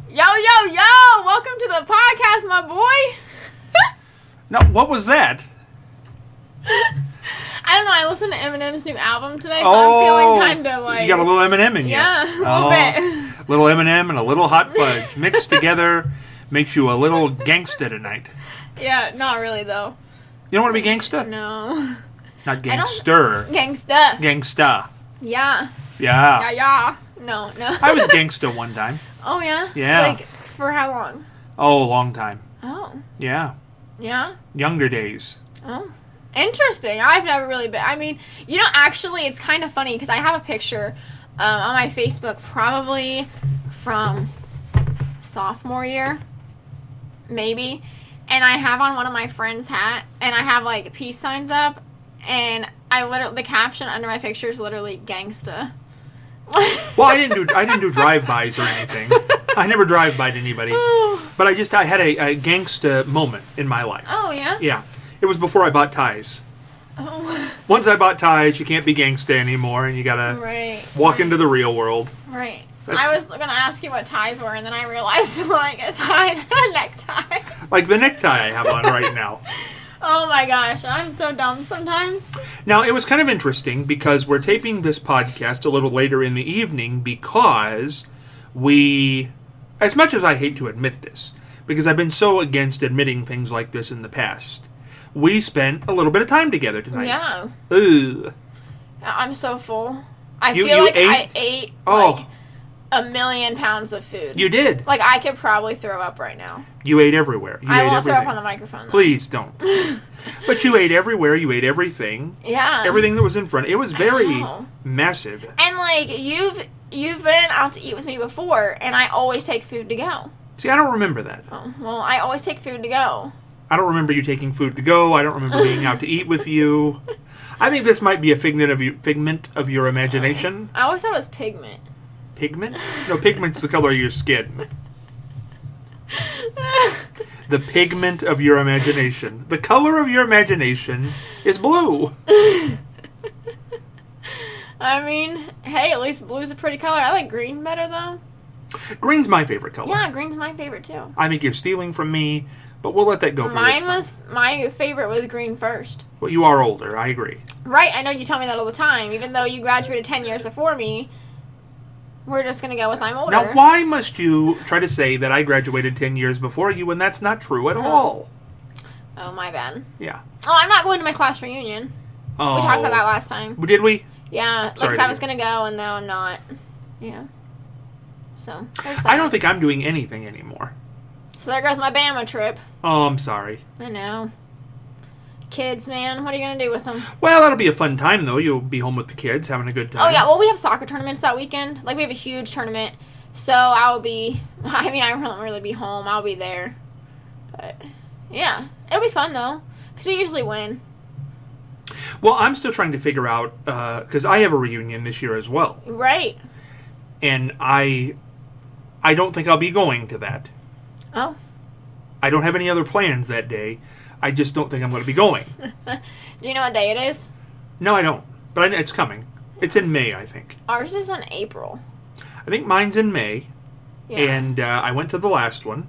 Yo, welcome to the podcast, my boy. No, what was that? I don't know, I listened to Eminem's new album today, so I'm feeling kind of like... You got a little Eminem in you. Yeah, a little bit. Little Eminem and a little hot fudge mixed together makes you a little gangsta tonight. Yeah, not really, though. You don't want to be gangsta? No. Not gangster. Gangsta. Gangsta. Yeah. Yeah. Yeah. No. I was gangsta one time. Oh, yeah? Yeah. Like, for how long? Oh, a long time. Oh. Yeah. Yeah? Younger days. Oh. Interesting. I've never really been... I mean, actually, it's kind of funny, because I have a picture on my Facebook, probably from sophomore year, maybe, and I have on one of my friend's hat, and I have, like, peace signs up, and the caption under my picture is literally gangsta. Well, I didn't do drive-bys or anything. I never drive-byed anybody. But I had a gangsta moment in my life. Oh, yeah? Yeah. It was before I bought ties. Oh. Once I bought ties, you can't be gangsta anymore, and you gotta walk into the real world. Right. I was gonna ask you what ties were, and then I realized, like, a necktie. Like the necktie I have on right now. Oh my gosh, I'm so dumb sometimes. Now, it was kind of interesting because we're taping this podcast a little later in the evening because we, as much as I hate to admit this, because I've been so against admitting things like this in the past, we spent a little bit of time together tonight. Yeah. Ooh. I'm so full. I feel like I ate like a million pounds of food. You did. Like, I could probably throw up right now. You ate everywhere. I won't throw up on the microphone, though. Please don't. But you ate everywhere. You ate everything. Yeah. Everything that was in front. It was very massive. And, like, you've been out to eat with me before, and I always take food to go. See, I don't remember that. Oh, well, I always take food to go. I don't remember you taking food to go. I don't remember being out to eat with you. I think this might be a figment of your imagination. I always thought it was pigment. Pigment? No, pigment's the color of your skin. The pigment of your imagination. The color of your imagination is blue. I mean, hey, at least blue's a pretty color. I like green better, though. Green's my favorite color. Yeah, green's my favorite, too. I think you're stealing from me, but we'll let that go for My favorite was green first. Well, you are older. I agree. Right, I know you tell me that all the time. Even though you graduated 10 years before me, we're just going to go with I'm older. Now, why must you try to say that I graduated 10 years before you when that's not true at all? Oh, my bad. Yeah. Oh, I'm not going to my class reunion. Oh. We talked about that last time. Did we? Yeah, because I was going to go, and now I'm not. Yeah. So, there's that. I don't think I'm doing anything anymore. So there goes my Bama trip. Oh, I'm sorry. I know. Kids, man, what are you going to do with them? Well, that'll be a fun time, though. You'll be home with the kids, having a good time. Oh, yeah, well, we have soccer tournaments that weekend. Like, we have a huge tournament. So I won't really be home. I'll be there. But, yeah. It'll be fun, though. Because we usually win. Well, I'm still trying to figure out, because I have a reunion this year as well. Right. And I don't think I'll be going to that. Oh. I don't have any other plans that day. I just don't think I'm going to be going. Do you know what day it is? No, I don't. But it's coming. It's in May, I think. Ours is in April. I think mine's in May. Yeah. And I went to the last one.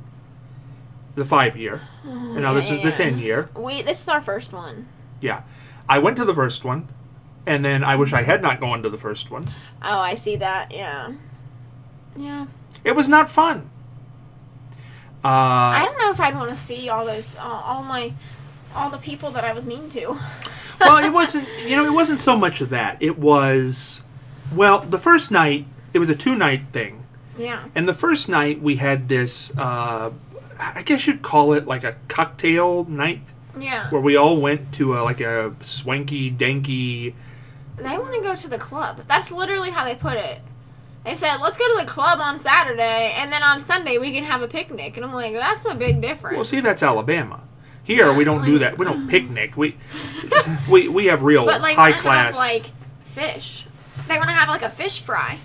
The 5-year. And now this is the 10-year. This is our first one. Yeah. I went to the first one. And then I wish I had not gone to the first one. Oh, I see that. Yeah. Yeah. It was not fun. I don't know if I'd want to see all those, all the people that I was mean to. Well, it wasn't so much of that. It was, well, the first night, it was a 2-night thing. Yeah. And the first night we had this, I guess you'd call it like a cocktail night. Yeah. Where we all went to a swanky, danky. They want to go to the club. That's literally how they put it. They said, let's go to the club on Saturday, and then on Sunday we can have a picnic. And I'm like, that's a big difference. Well, see, that's Alabama. Here, we don't do that. We don't picnic. We have real high class. Have, like, fish. They want to have, like, a fish fry.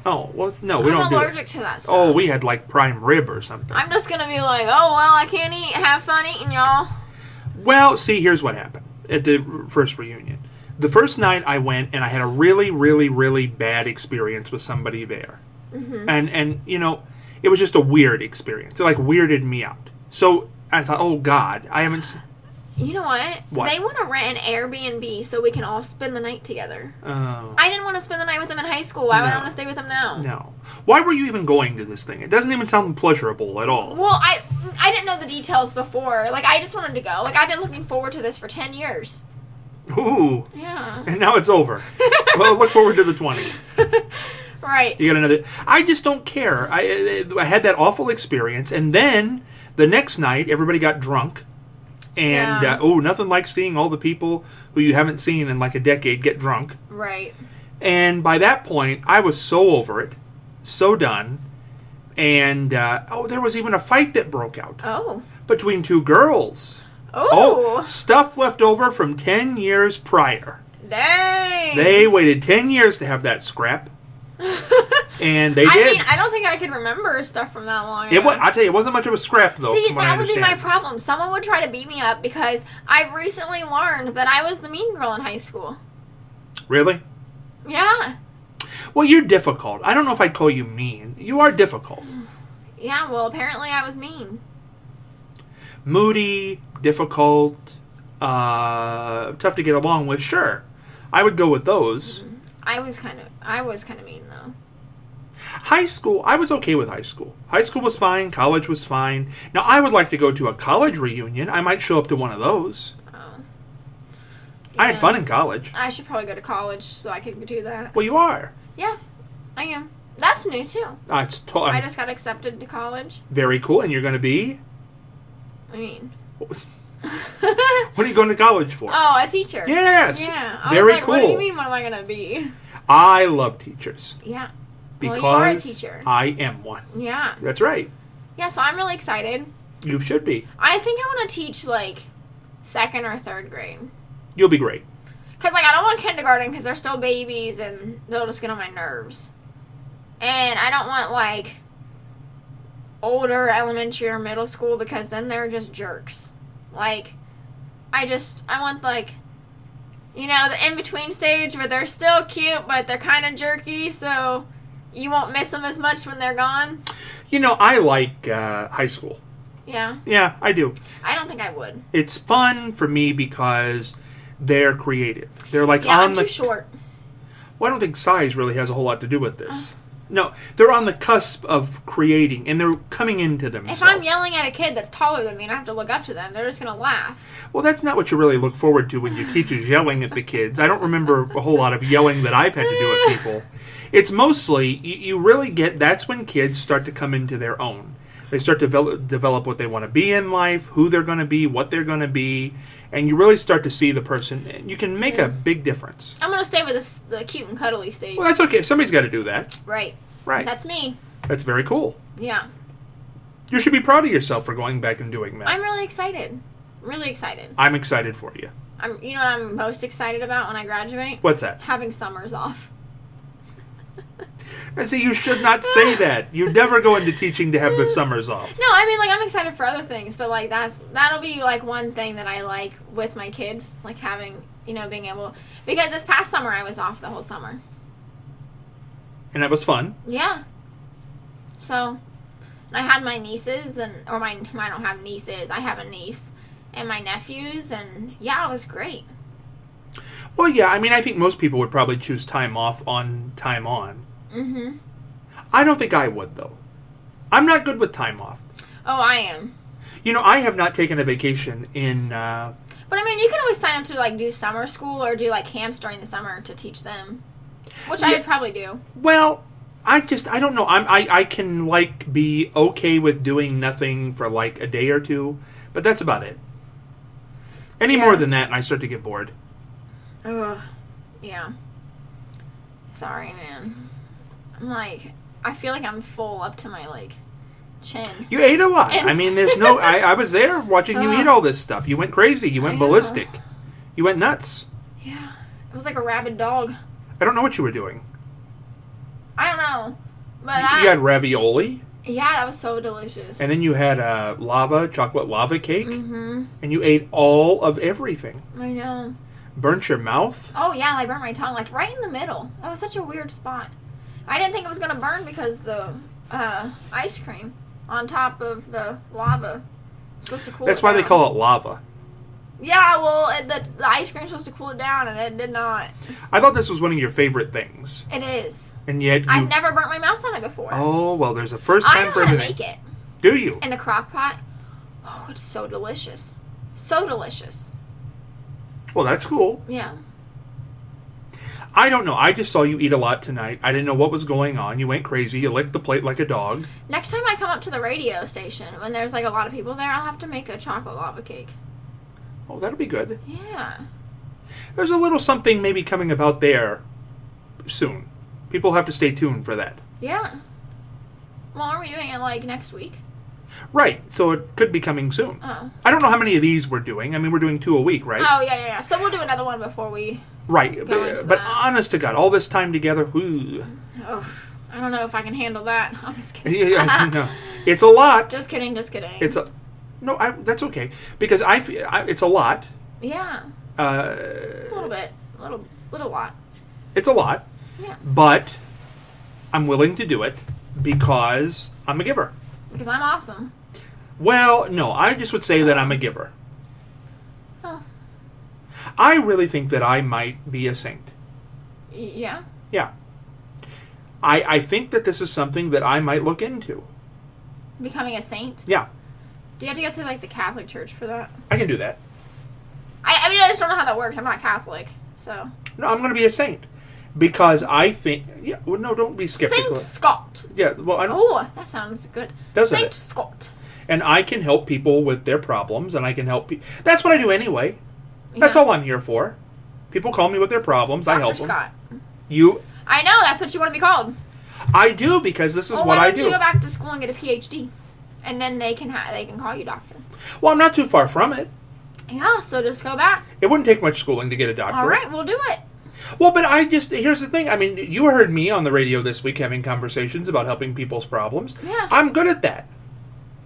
Oh, well, no, we don't do it. I'm allergic to that stuff. Oh, we had, like, prime rib or something. I'm just going to be like, oh, well, I can't eat. Have fun eating, y'all. Well, see, here's what happened at the first reunion. The first night I went, and I had a really, really, really bad experience with somebody there. Mm-hmm. And It was just a weird experience. It like weirded me out. So I thought, oh God, I haven't. You know what? What? They want to rent an Airbnb so we can all spend the night together. Oh. I didn't want to spend the night with them in high school. Why would I No. want to stay with them now? No. Why were you even going to this thing? It doesn't even sound pleasurable at all. Well, I didn't know the details before. Like, I just wanted to go. Like, I've been looking forward to this for 10 years. Ooh. Yeah. And now it's over. Well, look forward to the 20. Right. You got another. I just don't care. I had that awful experience, and then the next night, everybody got drunk. And, Yeah. nothing like seeing all the people who you haven't seen in like a decade get drunk. Right. And by that point, I was so over it, so done. And, there was even a fight that broke out Oh. between two girls. Oh. Stuff left over from 10 years prior. Dang. They waited 10 years to have that scrap. And they I did. mean, I don't think I could remember stuff from that long It ago. was, I tell you, it wasn't much of a scrap, though. See, from what I that would be my understand. problem. Someone would try to beat me up because I've recently learned that I was the mean girl in high school. Really? Yeah. Well, you're difficult. I don't know if I'd call you mean. You are difficult. Yeah, well, apparently I was mean. Moody, difficult, tough to get along with. Sure, I would go with those. I was kind of mean, though. High school, I was okay with high school. High school was fine. College was fine. Now, I would like to go to a college reunion. I might show up to one of those. Oh. I had Yeah. fun in college. I should probably go to college so I can do that. Well, you are. Yeah, I am. That's new, too. I I just got accepted to college. very cool. And you're going to be? I mean... What are you going to college for? Oh, a teacher. Yes. Yeah. I Very was like, cool. What do you mean, what am I going to be? I love teachers Yeah. because Well, you are a teacher. I am one. Yeah. That's right. Yeah, so I'm really excited. You should be. I think I want to teach, like, 2nd or 3rd grade. You'll be great. Because, like, I don't want kindergarten because they're still babies and they'll just get on my nerves. And I don't want, like, older elementary or middle school because then they're just jerks. Like, I want, like, you know, the in-between stage where they're still cute, but they're kind of jerky, so you won't miss them as much when they're gone. You know, I like high school. Yeah. Yeah, I do. I don't think I would. It's fun for me because they're creative. They're like Yeah, on I'm the. too short. Well, I don't think size really has a whole lot to do with this. No, they're on the cusp of creating, and they're coming into themselves. If I'm yelling at a kid that's taller than me and I have to look up to them, they're just going to laugh. Well, that's not what you really look forward to when your teacher's yelling at the kids. I don't remember a whole lot of yelling that I've had to do at people. It's mostly, you really get, that's when kids start to come into their own. They start to develop what they want to be in life, who they're going to be, what they're going to be, and you really start to see the person. And you can make a big difference. I'm going to stay with the cute and cuddly stage. Well, that's okay. Somebody's got to do that. Right. Right. That's me. That's very cool. Yeah. You should be proud of yourself for going back and doing that. I'm really excited. Really excited. I'm excited for you. You know what I'm most excited about when I graduate? What's that? Having summers off. I say you should not say that. You never go into teaching to have the summers off. No, I mean, like, I'm excited for other things, but, like, that'll be, like, one thing that I like with my kids, like, having, you know, being able, because this past summer I was off the whole summer. And that was fun. Yeah. So, I had my nieces, I don't have nieces, I have a niece, and my nephews, and, yeah, it was great. Well, yeah, I mean, I think most people would probably choose time off on time on. Mm-hmm. I don't think I would, though. I'm not good with time off. Oh, I am. You know, I have not taken a vacation in... But, I mean, you can always sign up to, like, do summer school or do, like, camps during the summer to teach them. Which I would probably do. Well, I don't know. I can, like, be okay with doing nothing for, like, a day or two, but that's about it. Any more than that, and I start to get bored. Ugh. Yeah. Sorry, man. I'm like, I feel like I'm full up to my, like, chin. You ate a lot. I mean, there's no... I was there watching you eat all this stuff. You went crazy. You went ballistic. You went nuts. Yeah. It was like a rabid dog. I don't know what you were doing. I don't know. But You had ravioli, yeah, that was so delicious. and then you had a chocolate lava cake, Mm-hmm. and you ate all of everything. I know. Burnt your mouth. Oh, yeah, I burnt my tongue, like, right in the middle. That was such a weird spot. I didn't think it was going to burn because the ice cream on top of the lava. It's supposed to cool That's it why down. they call it lava. Yeah, well, the ice cream's supposed to cool it down, and it did not. I thought this was one of your favorite things. It is. And yet you... I've never burnt my mouth on it before. Oh, well, there's a first I time know for how to everything. make it. Do you? In the crock pot. Oh, it's so delicious. So delicious. Well, that's cool. Yeah. I don't know. I just saw you eat a lot tonight. I didn't know what was going on. You went crazy. You licked the plate like a dog. Next time I come up to the radio station, when there's like a lot of people there, I'll have to make a chocolate lava cake. Oh, that'll be good. Yeah. There's a little something maybe coming about there soon. People have to stay tuned for that. Yeah. Well, aren't we doing it like next week? Right. So it could be coming soon. Oh. I don't know how many of these we're doing. I mean, we're doing 2 a week, right? Oh, yeah. So we'll do another one before we... Right. Go into But that. honest to God, all this time together, whew. Oh, I don't know if I can handle that. I'm just kidding. Yeah, no. It's a lot. Just kidding. It's a... No, that's okay. Because it's a lot. Yeah. A little bit. Little lot. It's a lot. Yeah. But I'm willing to do it because I'm a giver. Because I'm awesome. Well, no, I just would say that I'm a giver. Oh. I really think that I might be a saint. Yeah. Yeah. I think that this is something that I might look into. Becoming a saint? Yeah, Do you have to go to like the Catholic Church for that? I can do that. I mean, I just don't know how that works. I'm not Catholic, so. No, I'm going to be a saint. Because I think... Yeah, well, no, don't be skeptical. Saint Scott. Yeah, well, I don't... Oh, that sounds good. Doesn't Saint it? Scott. And I can help people with their problems, and I can help people... That's what I do anyway. That's Yeah. all I'm here for. People call me with their problems. I help Dr. them. Scott. You... I know, that's what you want to be called. I do, because this is Well, what why I don't do. you go back to school and get a PhD? And then they can call you doctor. Well, I'm not too far from it. Yeah, so just go back. It wouldn't take much schooling to get a doctorate. All right, we'll do it. Well, but here's the thing. I mean, you heard me on the radio this week having conversations about helping people's problems. Yeah. I'm good at that.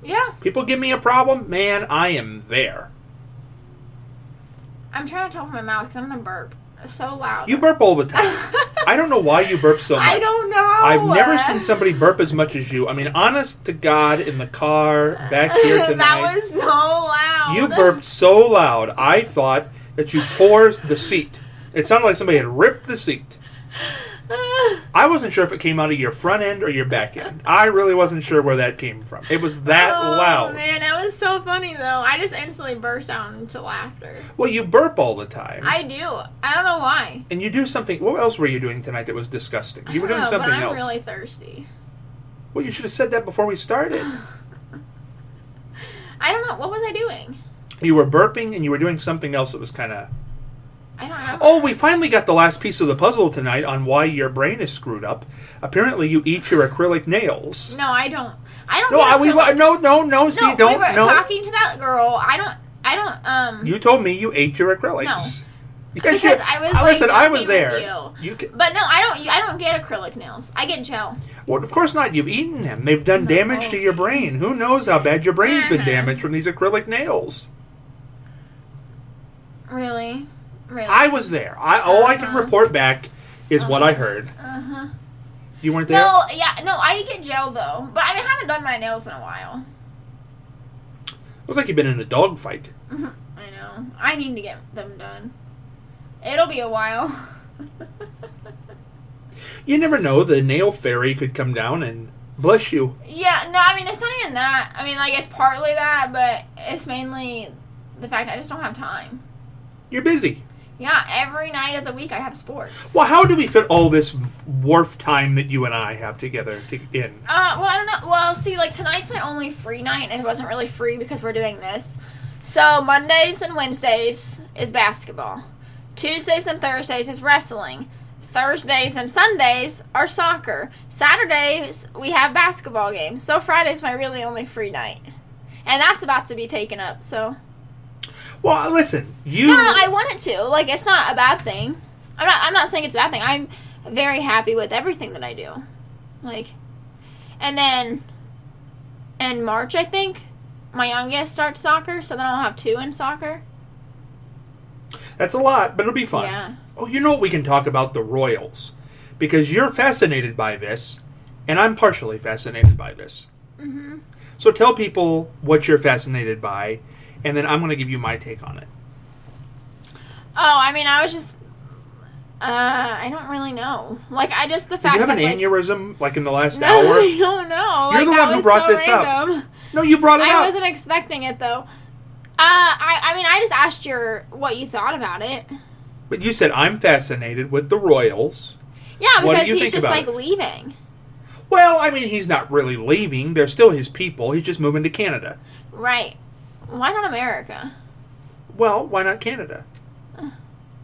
Yeah. People give me a problem, man, I am there. I'm trying to talk with my mouth because I'm going to burp so loud. You burp all the time. I don't know why you burp so much. I don't know. I've never seen somebody burp as much as you. I mean, honest to God, in the car back here tonight. That was so loud. You burped so loud, I thought that you tore the seat. It sounded like somebody had ripped the seat. I wasn't sure if it came out of your front end or your back end. I really wasn't sure where that came from. It was that loud. Man, that was so funny though. I just instantly burst out into laughter. Well, you burp all the time. I do. I don't know why. And you do something... What else were you doing tonight that was disgusting? You were doing I don't know, something but I'm else. really thirsty. Well, you should have said that before we started. I don't know. What was I doing? You were burping and you were doing something else that was kind of... I don't know. Oh, we finally got the last piece of the puzzle tonight on why your brain is screwed up. Apparently, you eat your acrylic nails. No, I don't. I don't. No, get acrylic. no. See, No, don't. we were No. talking to that girl. I don't. You told me you ate your acrylics. No. Yes, Because I was, like, listen, I joking was with there. you. But no, I don't get acrylic nails. I get gel. Well, of course not. You've eaten them. They've done No. damage to your brain. Who knows how bad your brain's been Uh-huh. damaged from these acrylic nails? Really? I was there. All I can Uh-huh. report back is what I heard. Uh-huh. You weren't there? No, yeah, no, I get gel though. But I haven't done my nails in a while. Looks like you've been in a dog fight. I know. I need to get them done. It'll be a while. You never know. The nail fairy could come down and bless you. Yeah, no, I mean, it's not even that. I mean, like, it's partly that, but it's mainly the fact I just don't have time. You're busy. Yeah, every night of the week I have sports. Well, how do we fit all this wharf time that you and I have together in? Well, I don't know. Well, see, like, tonight's my only free night, and it wasn't really free because we're doing this. So, Mondays and Wednesdays is basketball. Tuesdays and Thursdays is wrestling. Thursdays and Sundays are soccer. Saturdays, we have basketball games. So, Friday's my really only free night. And that's about to be taken up, so... Well, listen, you... No, I want it to. Like, it's not a bad thing. I'm not saying it's a bad thing. I'm very happy with everything that I do. Like, and then in March, I think, my youngest starts soccer, so then I'll have 2 in soccer. That's a lot, but it'll be fun. Yeah. Oh, you know what? We can talk about the Royals. Because you're fascinated by this, And I'm partially fascinated by this. Mm-hmm. So tell people what you're fascinated by, and then I'm going to give you my take on it. Oh, I mean, I was just... I don't really know. Like, I just... the Did fact you have that, an like, aneurysm, like, in the last no, hour? I don't know. You're Like, the that one who was brought so this up. random. No, you brought it up. I wasn't expecting it, though. I mean, I just asked what you thought about it. But you said, I'm fascinated with the Royals. Yeah, What do because you he's think just, about like, it? leaving. Well, I mean, he's not really leaving. They're still his people. He's just moving to Canada. Right. Why not America? Well, why not Canada?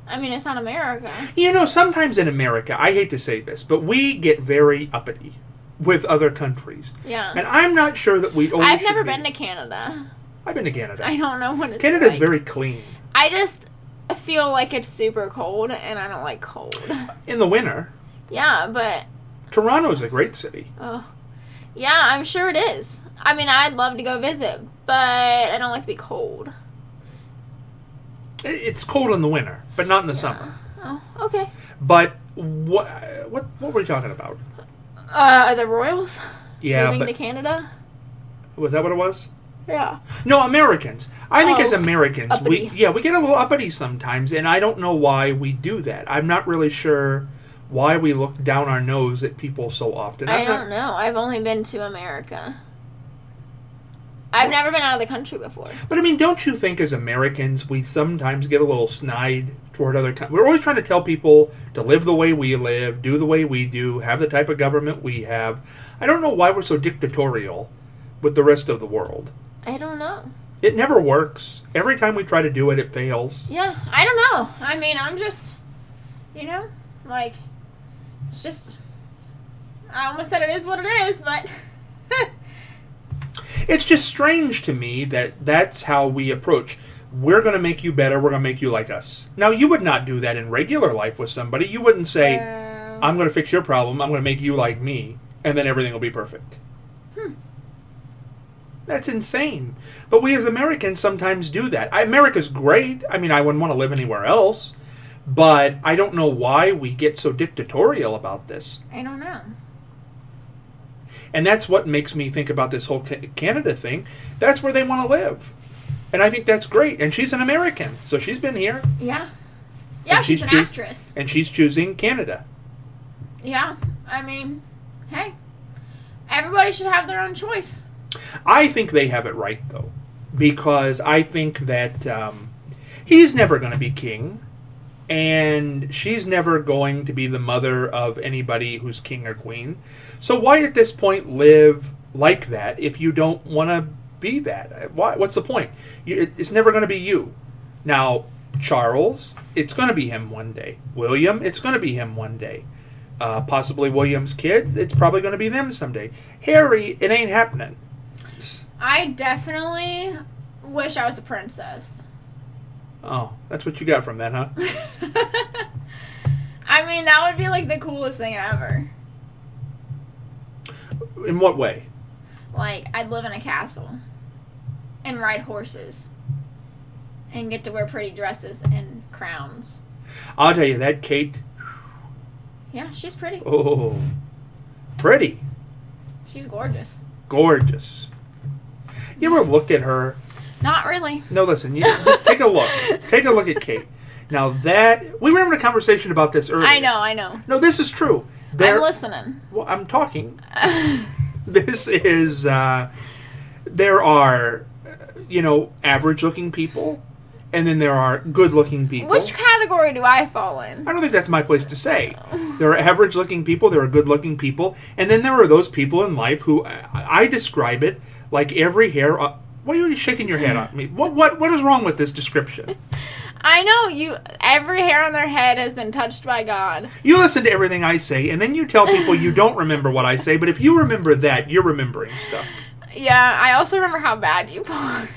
I mean, it's not America. You know, sometimes in America, I hate to say this, but we get very uppity with other countries. Yeah. And I'm not sure that we always I've should never be. been to Canada. I've been to Canada. I don't know what it's Canada's like. very clean. I just feel like it's super cold, and I don't like cold. In the winter, Yeah, but... Toronto's a great city. Oh. Yeah, I'm sure it is. I mean, I'd love to go visit, but I don't like to be cold. It's cold in the winter, but not in the summer. Oh, okay. But what were we talking about? The Royals? Yeah, Moving but to Canada? was that what it was? Yeah. No, Americans. I think Oh, as Americans, uppity. we get a little uppity sometimes, and I don't know why we do that. I'm not really sure why we look down our nose at people so often. I don't know. I've only been to America. I've never been out of the country before. But I mean, don't you think as Americans we sometimes get a little snide toward other countries? We're always trying to tell people to live the way we live, do the way we do, have the type of government we have. I don't know why we're so dictatorial with the rest of the world. I don't know. It never works. Every time we try to do it, it fails. Yeah, I don't know. I mean, I'm just, like, it's just, I almost said it is what it is, but... It's just strange to me that that's how we approach. We're going to make you better. We're going to make you like us. Now, you would not do that in regular life with somebody. You wouldn't say, I'm going to fix your problem. I'm going to make you like me. And then everything will be perfect. That's insane. But we as Americans sometimes do that. America's great. I mean, I wouldn't want to live anywhere else. But I don't know why we get so dictatorial about this. I don't know. And that's what makes me think about this whole Canada thing. That's where they want to live. And I think that's great. And she's an American. So she's been here. Yeah. Yeah, And she's she's an actress. And she's choosing Canada. Yeah, I mean, hey, everybody should have their own choice. I think they have it right, though. Because I think that he's never going to be king. And she's never going to be the mother of anybody who's king or queen. So why at this point live like that if you don't want to be that? What's the point? It's never going to be you. Now, Charles, it's going to be him one day. William, it's going to be him one day. Possibly William's kids, it's probably going to be them someday. Harry, it ain't happening. I definitely wish I was a princess. Oh, that's what you got from that, huh? I mean, that would be like the coolest thing ever. In what way? Like, I'd live in a castle and ride horses and get to wear pretty dresses and crowns. I'll tell you that, Kate. Yeah, she's pretty. Oh, pretty. She's gorgeous. Gorgeous. You ever looked at her? Not really. No, listen. Just take a look. Take a look at Kate. Now that... We were having a conversation about this earlier. I know. No, this is true. I'm listening. Well, I'm talking. This is... there are, average-looking people, and then there are good-looking people. Which category do I fall in? I don't think that's my place to say. There are average-looking people, there are good-looking people, and then there are those people in life who... I describe it like every hair... Why are you shaking your head at me? What is wrong with this description? I know every hair on their head has been touched by God. You listen to everything I say, and then you tell people you don't remember what I say, but if you remember that, you're remembering stuff. Yeah, I also remember how bad you parked.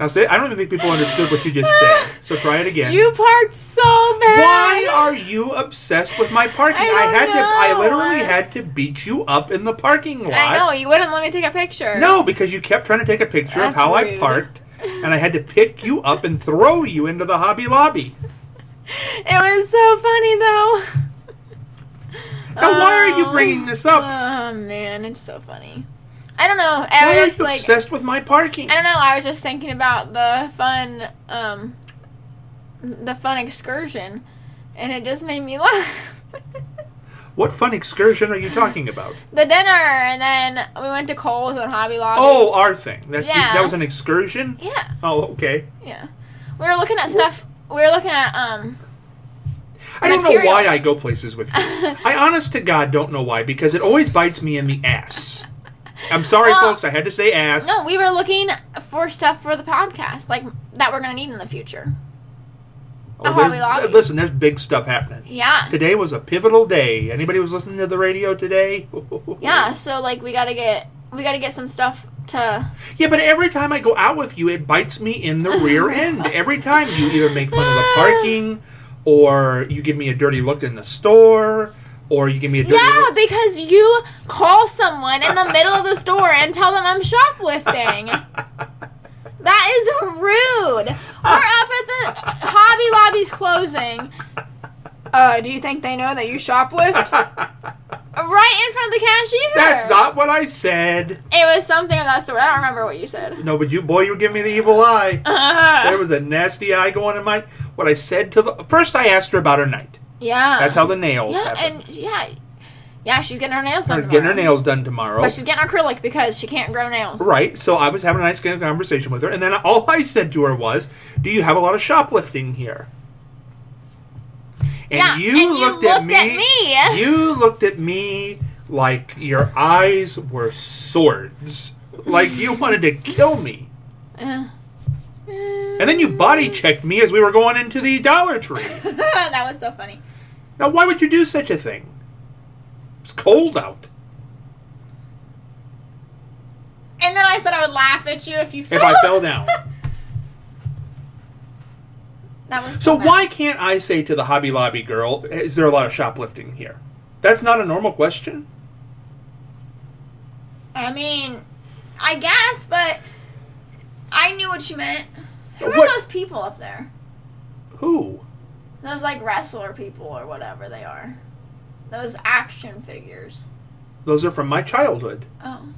Now, I don't even think people understood what you just said, so try it again. You parked so bad. Why are you obsessed with my parking? I know. literally had to beat you up in the parking lot. I know, you wouldn't let me take a picture. No, because you kept trying to take a picture of That's how I rude. parked, and I had to pick you up and throw you into the Hobby Lobby. It was so funny, though. Now, why are you bringing this up? Oh man, it's so funny. I don't know. Why are was you obsessed with my parking? I don't know. I was just thinking about the fun excursion, and it just made me laugh. What fun excursion are you talking about? The dinner, and then we went to Kohl's and Hobby Lobby. Oh, our thing. Yeah. That was an excursion? Yeah. Oh, okay. Yeah. We were looking at stuff. We were looking at I don't know material. why I go places with you. I honest to God don't know why, because it always bites me in the ass. I'm sorry, Well, folks, I had to say ass. No, we were looking for stuff for the podcast, like that we're gonna need in the future. Oh, Hobby Lobby. listen, there's big stuff happening. Yeah. Today was a pivotal day. Anybody was listening to the radio today? Yeah. So like we gotta get some stuff to. Yeah, but every time I go out with you, it bites me in the rear end. Every time you either make fun of the parking, or you give me a dirty look in the store, or you give me a dirty Yeah, look. because you call someone in the middle of the store and tell them I'm shoplifting. That is rude. We're up at the Hobby Lobby's closing. Do you think they know that you shoplift? Right in front of the cashier. That's not what I said. It was something of that sort. I don't remember what you said. No, but you were giving me the evil eye. There was a nasty eye going in mine. What I said to first, I asked her about her night. Yeah. That's how the nails Yeah, happen. and yeah, she's getting her nails done tomorrow. Getting her nails done tomorrow. But she's getting acrylic because she can't grow nails. Right, so I was having a nice conversation with her, and then all I said to her was, "Do you have a lot of shoplifting here?" And Yeah, you looked at me. me. You looked at me like your eyes were swords, like you wanted to kill me. And then you body checked me as we were going into the Dollar Tree. That was so funny. Now, why would you do such a thing? It's cold out. And then I said I would laugh at you if you fell. If I fell down. That was So bad. why can't I say to the Hobby Lobby girl, is there a lot of shoplifting here? That's not a normal question. I mean, I guess, but I knew what you meant. Who are What? those people up there? Who? Those like wrestler people or whatever they are. Those action figures. Those are from my childhood. Oh.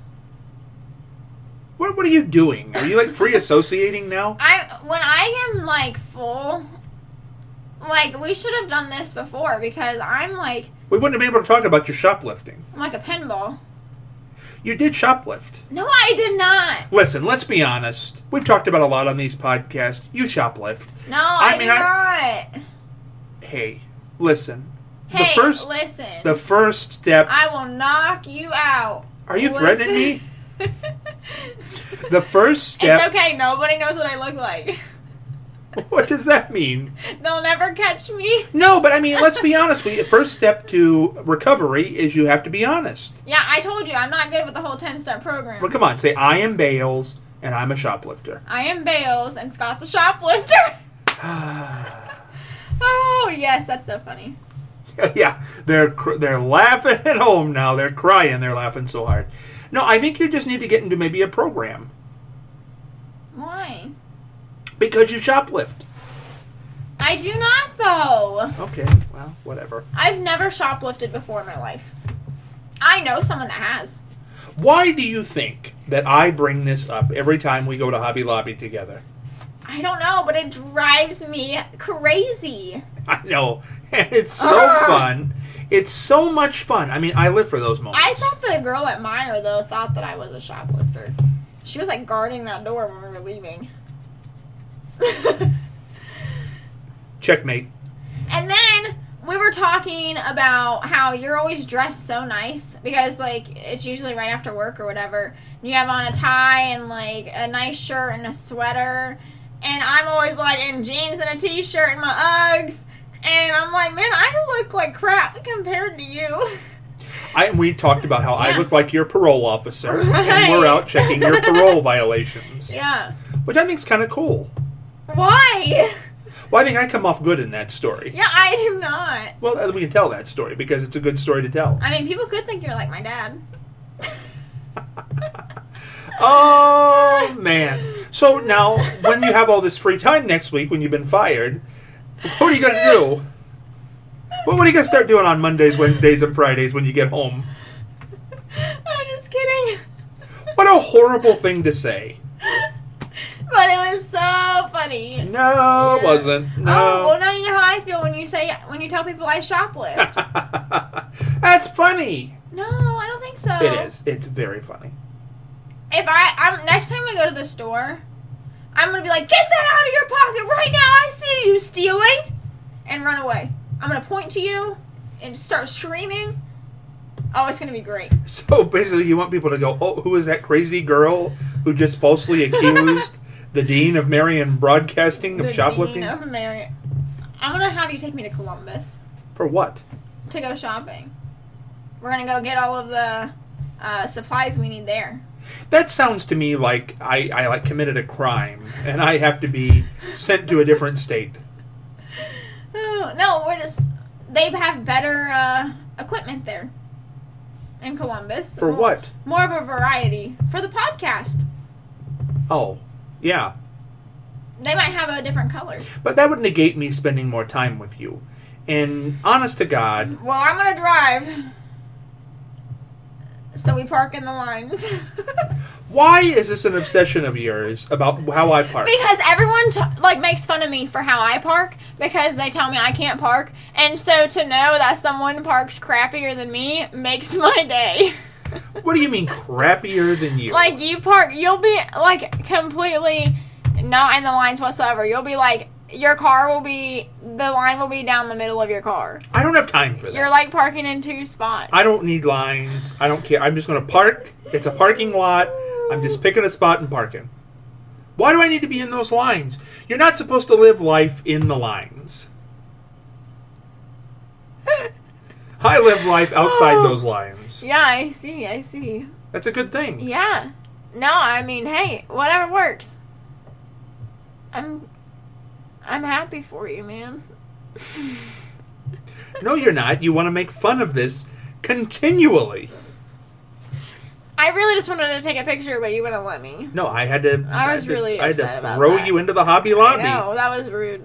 What are you doing? Are you like free associating now? When I am like full, like we should have done this before because I'm like We wouldn't have been able to talk about your shoplifting. I'm like a pinball. You did shoplift. No, I did not. Listen, let's be honest. We've talked about a lot on these podcasts. You shoplift. No, I mean, did not. Hey, listen. Hey, listen. The first step. I will knock you out. Are you Listen. threatening me? The first step. It's okay. Nobody knows what I look like. What does that mean? They'll never catch me. No, but I mean, let's be honest. First step to recovery is you have to be honest. Yeah, I told you I'm not good with the whole 10-step program. Well, come on. Say, I am Bales, and I'm a shoplifter. I am Bales, and Scott's a shoplifter. Oh yes, that's so funny. Yeah, they're laughing at home now. They're crying. They're laughing so hard. No, I think you just need to get into maybe a program. Why? Because you shoplift. I do not, though. Okay, well, whatever. I've never shoplifted before in my life. I know someone that has. Why do you think that I bring this up every time we go to Hobby Lobby together? I don't know, but it drives me crazy. I know. And it's so fun. It's so much fun. I mean, I live for those moments. I thought the girl at Meyer, though, thought that I was a shoplifter. She was, like, guarding that door when we were leaving. Checkmate. And then we were talking about how you're always dressed so nice because, like, it's usually right after work or whatever. You have on a tie and, like, a nice shirt and a sweater. And I'm always, like, in jeans and a t-shirt and my Uggs. And I'm like, man, I look like crap compared to you. We talked about how I Yeah. look like your parole officer, and Right. we're out checking your parole violations. Yeah. Which I think's kind of cool. Why? Well, I think I come off good in that story. Yeah, I do not. Well, we can tell that story because it's a good story to tell. I mean, people could think you're like my dad. Oh, man. So now, when you have all this free time next week when you've been fired, what are you going to do? Well, what are you going to start doing on Mondays, Wednesdays, and Fridays when you get home? I'm just kidding. What a horrible thing to say. But it was so funny. No, it wasn't. No. Oh, well, now you know how I feel when you tell people I shoplift. That's funny. No, I don't think so. It is. It's very funny. If I'm next time I go to the store, I'm gonna be like, get that out of your pocket right now! I see you stealing, and run away. I'm gonna point to you and start screaming. Oh, it's gonna be great. So basically, you want people to go, "Oh, who is that crazy girl who just falsely accused the Dean of Marion Broadcasting of shoplifting?" Dean of Marion. I'm gonna have you take me to Columbus For what? to go shopping. We're gonna go get all of the supplies we need there. That sounds to me like I like committed a crime and I have to be sent to a different state. Oh, no, they have better equipment there in Columbus. For what? More of a variety. For the podcast. Oh, yeah. They might have a different color. But that would negate me spending more time with you. And honest to God... Well, I'm going to drive. So we park in the lines. Why is this an obsession of yours about how I park? Because everyone makes fun of me for how I park because they tell me I can't park. And so to know that someone parks crappier than me makes my day. What do you mean crappier than you? Like you park, you'll be like completely not in the lines whatsoever. You'll be like, the line will be down the middle of your car. I don't have time for that. You're like parking in two spots. I don't need lines. I don't care. I'm just going to park. It's a parking lot. I'm just picking a spot and parking. Why do I need to be in those lines? You're not supposed to live life in the lines. I live life outside those lines. Yeah, I see. That's a good thing. Yeah. No, I mean, hey, whatever works. I'm happy for you, man. No, you're not. You want to make fun of this continually. I really just wanted to take a picture, but you wouldn't let me. No, I had to. I was really upset about throw that. you into the Hobby Lobby. No, that was rude.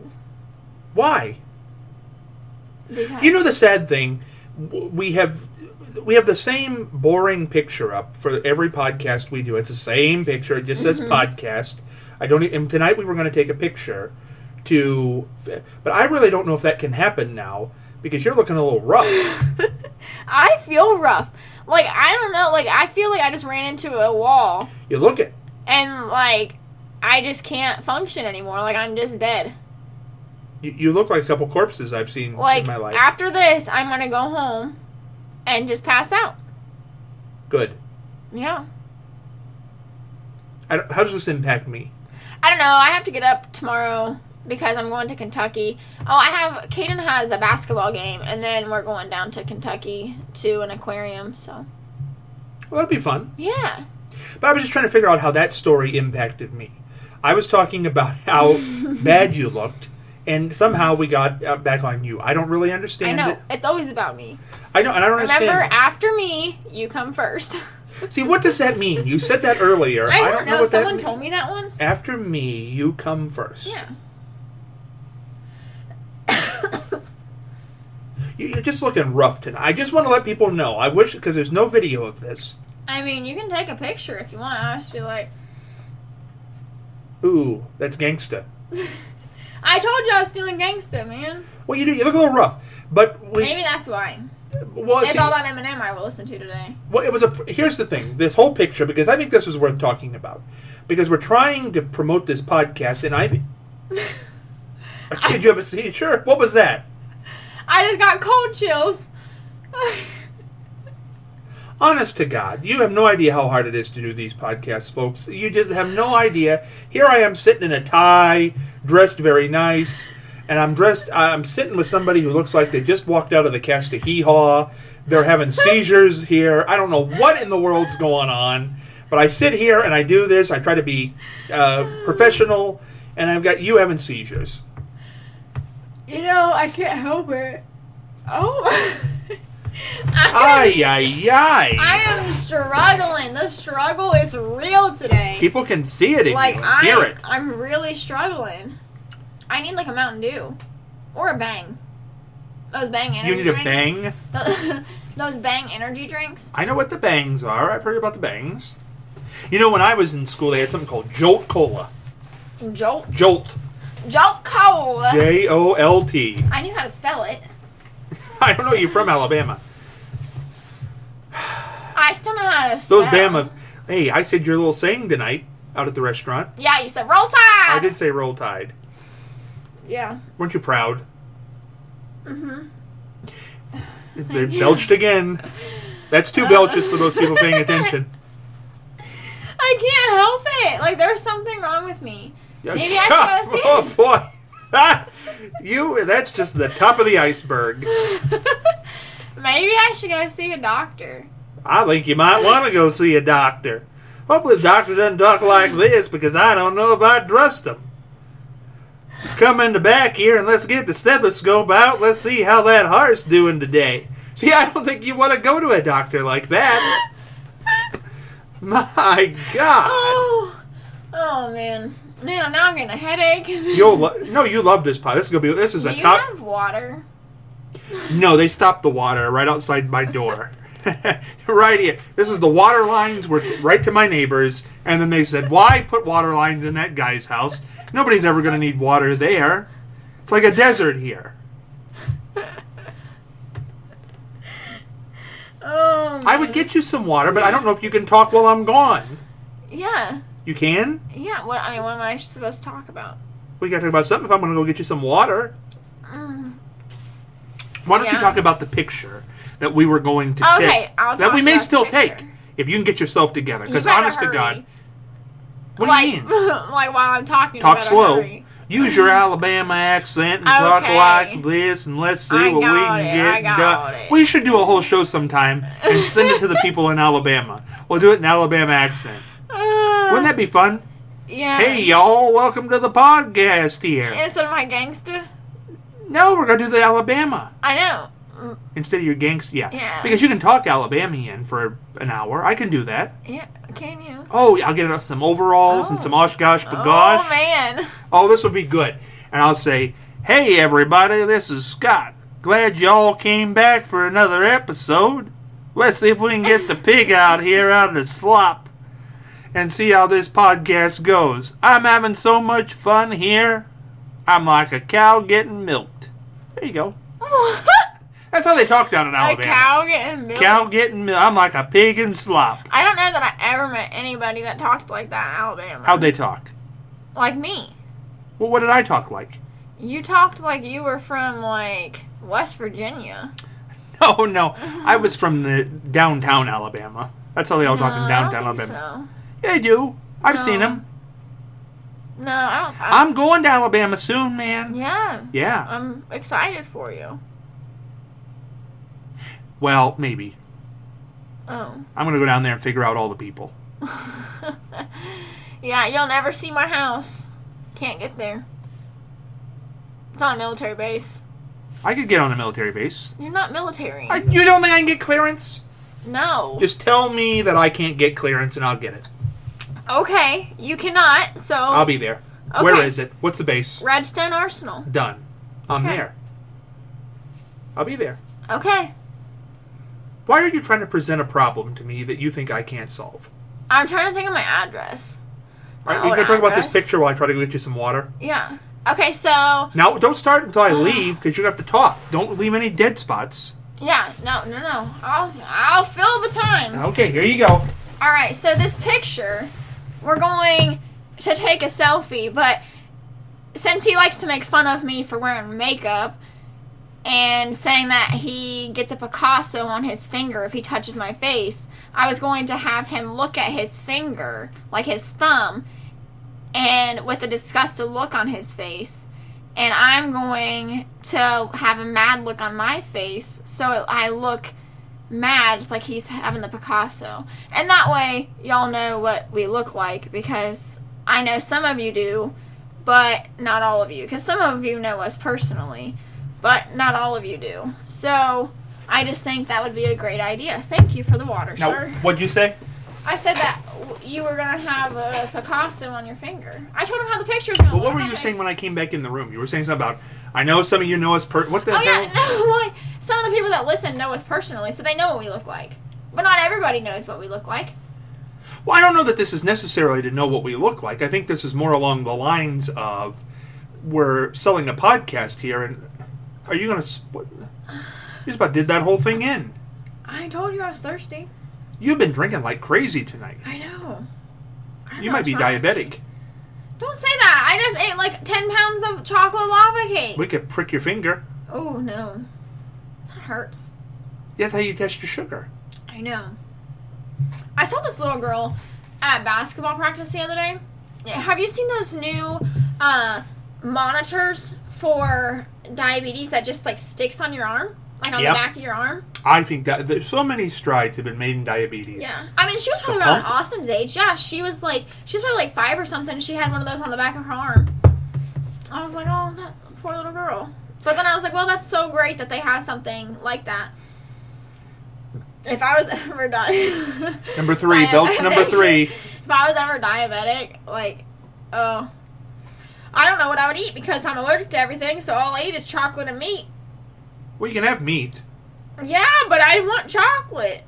Why? Because You know the sad thing, we have the same boring picture up for every podcast we do. It's the same picture. It just says podcast. And tonight we were going to take a picture but I really don't know if that can happen now because you're looking a little rough. I feel rough. Like, I don't know. Like, I feel like I just ran into a wall. You look it. And, like, I just can't function anymore. Like, I'm just dead. You look like a couple corpses I've seen in my life. After this, I'm going to go home and just pass out. Good. Yeah. How does this impact me? I don't know. I have to get up tomorrow because I'm going to Kentucky. Caden has a basketball game, and then we're going down to Kentucky to an aquarium, so. Well, that'd be fun. Yeah. But I was just trying to figure out how that story impacted me. I was talking about how bad you looked, and somehow we got back on you. I don't really understand I know. it. It's always about me. I know, and I don't understand. Remember, after me, you come first. See, what does that mean? You said that earlier. I don't know. what that Someone means. told me that once. After me, you come first. Yeah. You're just looking rough tonight. I just want to let people know. I wish, because there's no video of this. I mean, you can take a picture if you want. I'll just be like... Ooh, that's gangsta. I told you I was feeling gangsta, man. Well, you do. You look a little rough. But Maybe that's why. Well, It's all that Eminem I will listen to today. Well, here's the thing. This whole picture, because I think this is worth talking about. Because we're trying to promote this podcast, and Did you have a seizure? What was that? I just got cold chills. Honest to God, you have no idea how hard it is to do these podcasts, folks. You just have no idea. Here I am sitting in a tie, dressed very nice, and I'm sitting with somebody who looks like they just walked out of the Cash to Hee Haw. They're having seizures here. I don't know what in the world's going on, but I sit here and I do this. I try to be professional, and I've got you having seizures. You know, I can't help it. Oh. Ay. I am struggling. The struggle is real today. People can see it in you and hear it. I'm really struggling. I need like a Mountain Dew. Or a Bang. Those Bang energy You need drinks. a Bang? Those Bang energy drinks. I know what the Bangs are. I've heard about the Bangs. You know, when I was in school, they had something called Jolt Cola. Jolt. Jolt. Jolt Cola. Jolt. I knew how to spell it. I don't know. You're from Alabama. I still know how to spell. Those Bama. Hey, I said your little saying tonight out at the restaurant. Yeah, you said roll tide. I did say roll tide. Yeah. Weren't you proud? Mm-hmm. They belched again. That's two belches for those people paying attention. I can't help it. Like, there's something wrong with me. Maybe I should go see Oh, boy. That's just the top of the iceberg. Maybe I should go see a doctor. I think you might want to go see a doctor. Hopefully the doctor doesn't talk like this, because I don't know if I trust him. Come in the back here and let's get the stethoscope out. Let's see how that heart's doing today. See, I don't think you want to go to a doctor like that. My God. Oh man. Now I'm getting a headache. You love this pot. This is Do a you top. have water? No, they stopped the water right outside my door. Right here. This is the water lines were right to my neighbors, and then they said, "Why put water lines in that guy's house? Nobody's ever going to need water there. It's like a desert here." Oh. I would get you some water, but I don't know if you can talk while I'm gone. Yeah. You can? Yeah. What am I supposed to talk about? We got to talk about something if I'm going to go get you some water. Why don't you talk about the picture that we were going to take? Okay, I'll that talk we may about the still picture. take if you can get yourself together. Because You better honest to hurry. God, what like, do you mean? like while I'm talking. Talk you better slow. hurry. Use your Alabama accent and talk Okay. like this, and let's see I what we got can it, get I got done. it. We should do a whole show sometime and send it to the people in Alabama. We'll do it in Alabama accent. Wouldn't that be fun? Yeah. Hey, y'all, welcome to the podcast here. Instead of my gangster. No, we're going to do the Alabama. I know. Instead of your gangster, Yeah. Because you can talk Alabamian for an hour. I can do that. Yeah. Can you? Oh, I'll get us some overalls and some Oshkosh bagosh. Oh man. Oh, this would be good. And I'll say, "Hey, everybody, this is Scott. Glad y'all came back for another episode. Let's see if we can get the pig out here out of the slop and see how this podcast goes. I'm having so much fun here. I'm like a cow getting milked." There you go. That's how they talk down in A Alabama. cow getting milk. Cow getting milk. I'm like a pig in slop. I don't know that I ever met anybody that talked like that in Alabama. How'd they talk? Like me. Well, what did I talk like? You talked like you were from like West Virginia. Oh, no. I was from the downtown Alabama. That's how they all talk in downtown I don't think Alabama. Yeah, they do. I've seen them. So. No, I don't. I'm going to Alabama soon, man. Yeah. Yeah. I'm excited for you. Well, maybe. Oh. I'm going to go down there and figure out all the people. Yeah, you'll never see my house. Can't get there. It's on a military base. I could get on a military base. You're not military. You don't think I can get clearance? No. Just tell me that I can't get clearance and I'll get it. Okay, you cannot, so... I'll be there. Okay. Where is it? What's the base? Redstone Arsenal. Done. I'm Okay. there. I'll be there. Okay. Why are you trying to present a problem to me that you think I can't solve? I'm trying to think of my address. All right, you old can talk about this address. picture while I try to get you some water. Yeah. Okay, so... Now, don't start until I leave, because you're going to have to talk. Don't leave any dead spots. Yeah, no. I'll fill the time. Okay, here you go. All right, so this picture, we're going to take a selfie, but since he likes to make fun of me for wearing makeup and saying that he gets a Picasso on his finger if he touches my face, I was going to have him look at his finger, like his thumb, and with a disgusted look on his face. And I'm going to have a mad look on my face so I look mad. It's like he's having the Picasso. And that way, y'all know what we look like, because I know some of you do, but not all of you. Because some of you know us personally, but not all of you do. So, I just think that would be a great idea. Thank you for the water, Now, sir. what'd you say? I said that you were gonna have a Picasso on your finger. I told him how the picture's gonna But look. what were you saying when I came back in the room? You were saying something about, I know some of you know us what the Oh hell? yeah, no, like some of the people that listen know us personally, so they know what we look like. But not everybody knows what we look like. Well, I don't know that this is necessarily to know what we look like. I think this is more along the lines of, we're selling a podcast here, and are you going to split? You just about did that whole thing in. I told you I was thirsty. You've been drinking like crazy tonight. I know. I don't You know, might be try- diabetic. Don't say that. I just ate like 10 pounds of chocolate lava cake. We could prick your finger. Oh no. That hurts. That's how you test your sugar. I know. I saw this little girl at basketball practice the other day. Have you seen those new monitors for diabetes that just like sticks on your arm? Like on Yep. the back of your arm? I think that there's so many strides have been made in diabetes. Yeah. I mean, she was probably The around pump? Austin's age. Yeah, she was probably like 5 or something. She had one of those on the back of her arm. I was like, oh, that poor little girl. But then I was like, well, that's so great that they have something like that. If I was ever Number 3, belch number 3. If I was ever diabetic, like, oh, I don't know what I would eat because I'm allergic to everything, so all I eat is chocolate and meat. Well, you can have meat. Yeah, but I want chocolate.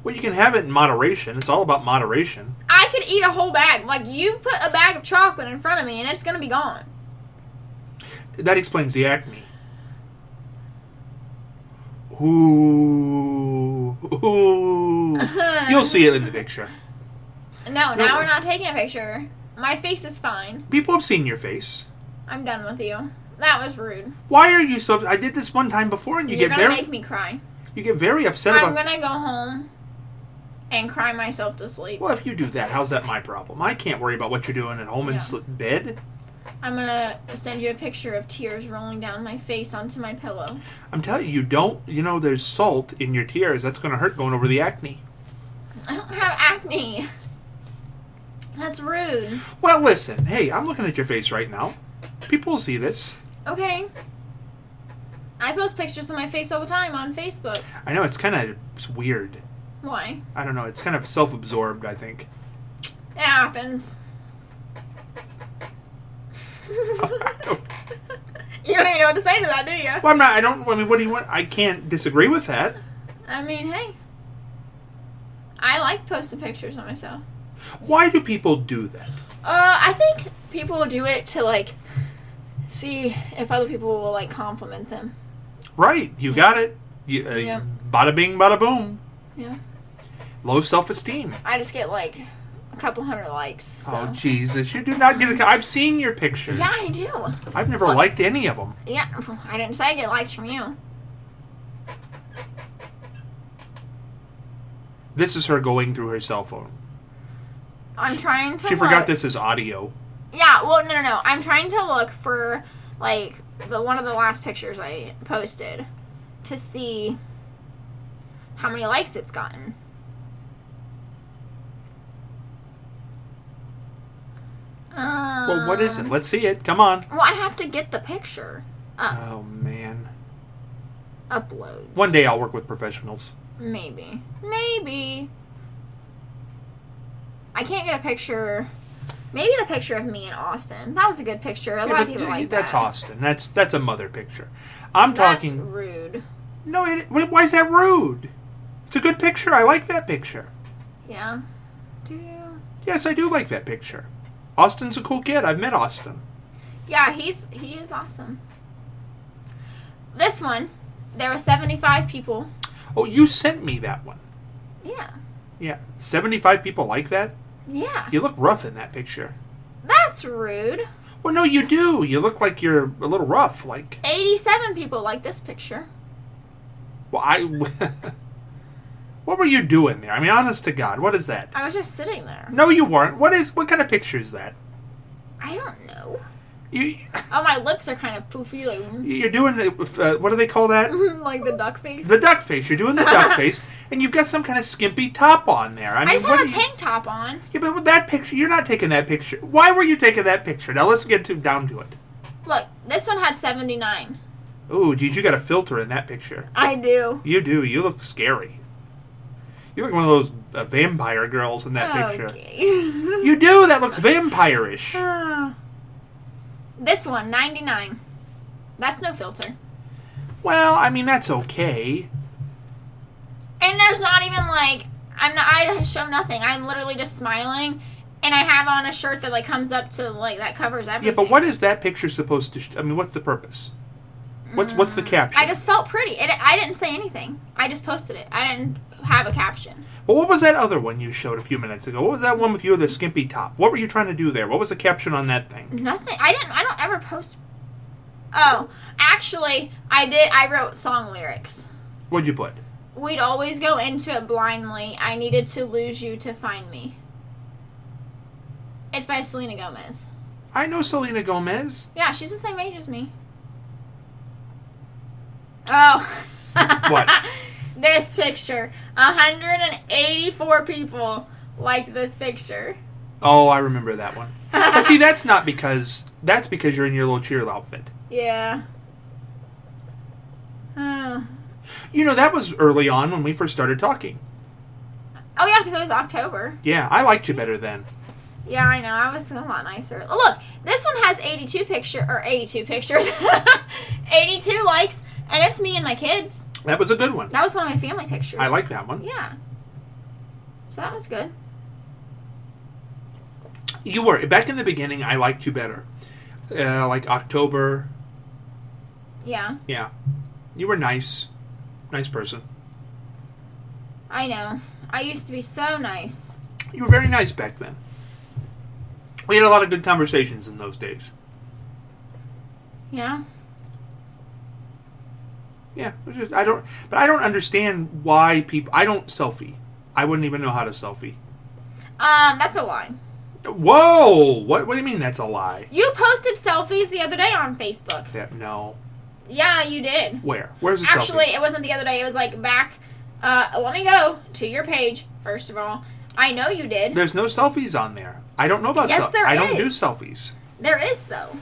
Well, you can have it in moderation. It's all about moderation. I could eat a whole bag. Like, you put a bag of chocolate in front of me and it's going to be gone. That explains the acne. Ooh. Ooh. You'll see it in the picture. No, now we're not taking a picture. My face is fine. People have seen your face. I'm done with you. That was rude. Why are you so... I did this one time before and You're gonna make me cry. You get very upset I'm about... gonna go home and cry myself to sleep. Well, if you do that, how's that my problem? I can't worry about what you're doing at home in bed. I'm gonna send you a picture of tears rolling down my face onto my pillow. I'm telling you, you don't... You know, there's salt in your tears. That's going to hurt going over the acne. I don't have acne. That's rude. Well, listen. Hey, I'm looking at your face right now. People will see this. Okay. I post pictures of my face all the time on Facebook. I know, it's kind of weird. Why? I don't know. It's kind of self-absorbed, I think. It happens. You don't even know what to say to that, do you? Well, I'm not. I don't. I mean, what do you want? I can't disagree with that. I mean, hey. I like posting pictures of myself. Why do people do that? I think people do it to, like, see if other people will, like, compliment them. Right. You got it. You, Yeah. Bada bing, bada boom. Yeah. Low self-esteem. I just get, like, a couple hundred likes. So. Oh, Jesus. You do not get I've seen your pictures. Yeah, I do. I've never liked any of them. Yeah, I didn't say I get likes from you. This is her going through her cell phone. I'm trying to She forgot look. this is audio. Yeah, well, no. I'm trying to look for, like, one of the last pictures I posted to see how many likes it's gotten. Well, what is it? Let's see it. Come on. Well, I have to get the picture. Oh, man. Uploads. One day I'll work with professionals. Maybe. I can't get a picture. Maybe the picture of me in Austin. That was a good picture. A lot of people like that. That's Austin. That's a mother picture. I'm That's talking... rude. No, why is that rude? It's a good picture. I like that picture. Yeah. Do you? Yes, I do like that picture. Austin's a cool kid. I've met Austin. Yeah, he is awesome. This one, there were 75 people. Oh, you sent me that one. Yeah. Yeah. 75 people like that? Yeah. You look rough in that picture. That's rude. Well, no, you do. You look like you're a little rough. Like, 87 people like this picture. well, what were you doing there? I mean, honest to God, what is that? I was just sitting there. No, you weren't. What kind of picture is that? I don't know. You, Oh, my lips are kind of poofy. Like, you're doing the, what do they call that? like the duck face. The duck face. You're doing the duck face, and you've got some kind of skimpy top on there. I I mean, just what have a do you- tank top on. Yeah, but with that picture, you're not taking that picture. Why were you taking that picture? Now let's get down to it. Look, this one had 79. Ooh, geez, you got a filter in that picture. I do. You do. You look scary. You look like one of those vampire girls in that picture. Okay. You do. That looks vampire-ish. This one, 99. That's no filter. Well, I mean, that's okay. And there's not even like I show nothing. I'm literally just smiling, and I have on a shirt that like comes up to like that covers everything. Yeah, but what is that picture supposed to? I mean, what's the purpose? What's the caption? I just felt pretty. I didn't say anything. I just posted it. I didn't have a caption. Well, what was that other one you showed a few minutes ago? What was that one with you with the skimpy top? What were you trying to do there? What was the caption on that thing? Nothing. I don't ever post. Oh, actually, I did. I wrote song lyrics. What'd you put? We'd always go into it blindly. I needed to lose you to find me. It's by Selena Gomez. I know Selena Gomez. Yeah, she's the same age as me. Oh. What? This picture. 184 people liked this picture. Oh, I remember that one. But see, that's because you're in your little cheer outfit. Yeah. Oh. You know, that was early on when we first started talking. Oh, yeah, because it was October. Yeah, I liked you better then. Yeah, I know. I was a lot nicer. Oh, look, this one has 82 pictures. 82 likes, and it's me and my kids. That was a good one. That was one of my family pictures. I like that one. Yeah. So that was good. You were. Back in the beginning, I liked you better. Like October. Yeah. Yeah. You were nice. Nice person. I know. I used to be so nice. You were very nice back then. We had a lot of good conversations in those days. Yeah. Yeah. I don't understand why people... I don't selfie. I wouldn't even know how to selfie. That's a lie. Whoa! What do you mean that's a lie? You posted selfies the other day on Facebook. No. Yeah, you did. Where? Where's the Actually, selfie? it wasn't the other day. It was like back. Let me go to your page, first of all. I know you did. There's no selfies on there. I don't know about Yes, there I don't is. do selfies. There is, though.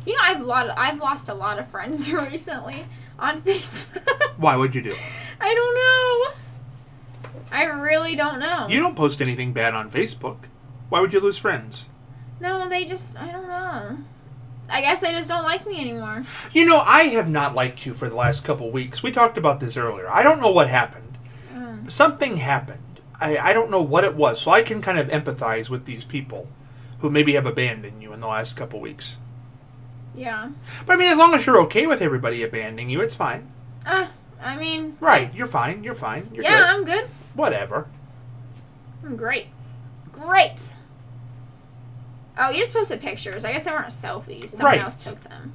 You know, I've lost a lot of friends recently on Facebook. Why would you do? I don't know. I really don't know. You don't post anything bad on Facebook. Why would you lose friends? No, I don't know. I guess they just don't like me anymore. You know, I have not liked you for the last couple weeks. We talked about this earlier. I don't know what happened. Something happened. I don't know what it was. So I can kind of empathize with these people who maybe have abandoned you in the last couple weeks. Yeah. But I mean, as long as you're okay with everybody abandoning you, it's fine. I mean... Right, you're fine. You're fine. You're yeah, good. I'm good. Whatever. I'm great. Great! Oh, you just posted pictures. I guess they weren't selfies. Someone else took them.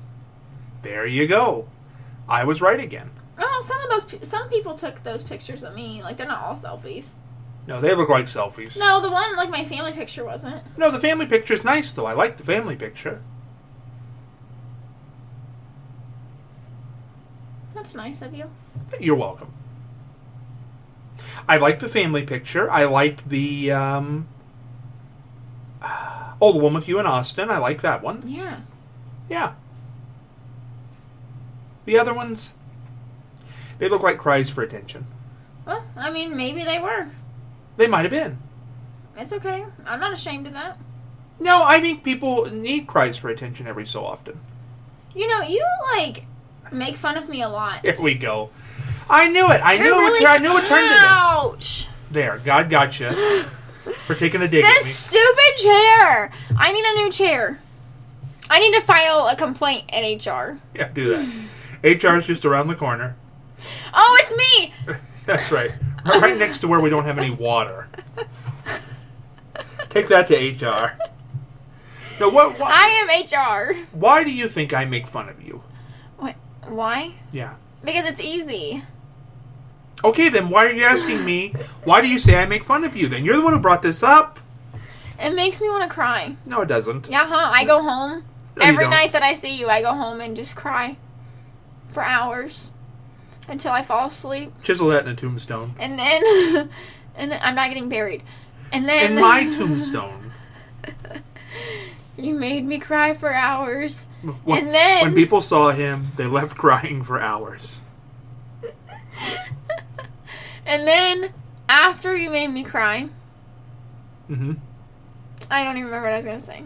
There you go. I was right again. Oh, some people took those pictures of me. Like, they're not all selfies. No, they look like selfies. No, the one, like, my family picture wasn't. No, the family picture's nice, though. I like the family picture. That's nice of you. You're welcome. I like the family picture. I like the, the one with you in Austin. I like that one. Yeah. Yeah. The other ones, they look like cries for attention. Well, I mean, maybe they were. They might have been. It's okay. I'm not ashamed of that. No, I think people need cries for attention every so often. You know, you, like, make fun of me a lot. Here we go. I knew it. I knew it turned to this. Ouch! There, God got you for taking a dig at me. This stupid chair! I need a new chair. I need to file a complaint at HR. Yeah, do that. HR's just around the corner. Oh, it's me! That's right. Right next to where we don't have any water. Take that to HR. No, what? I am HR. Why do you think I make fun of you? What? Why? Yeah. Because it's easy. Okay, then why are you asking me? Why do you say I make fun of you? Then you're the one who brought this up. It makes me want to cry. No, it doesn't. Yeah, huh? I go home. No, you Every don't. night that I see you, I go home and just cry. For hours. Until I fall asleep. Chisel that in a tombstone. And then... I'm not getting buried. And then... In my tombstone. You made me cry for hours. When, and then... When people saw him, they left crying for hours. And then after you made me cry, Mm-hmm. I don't even remember what I was going to say.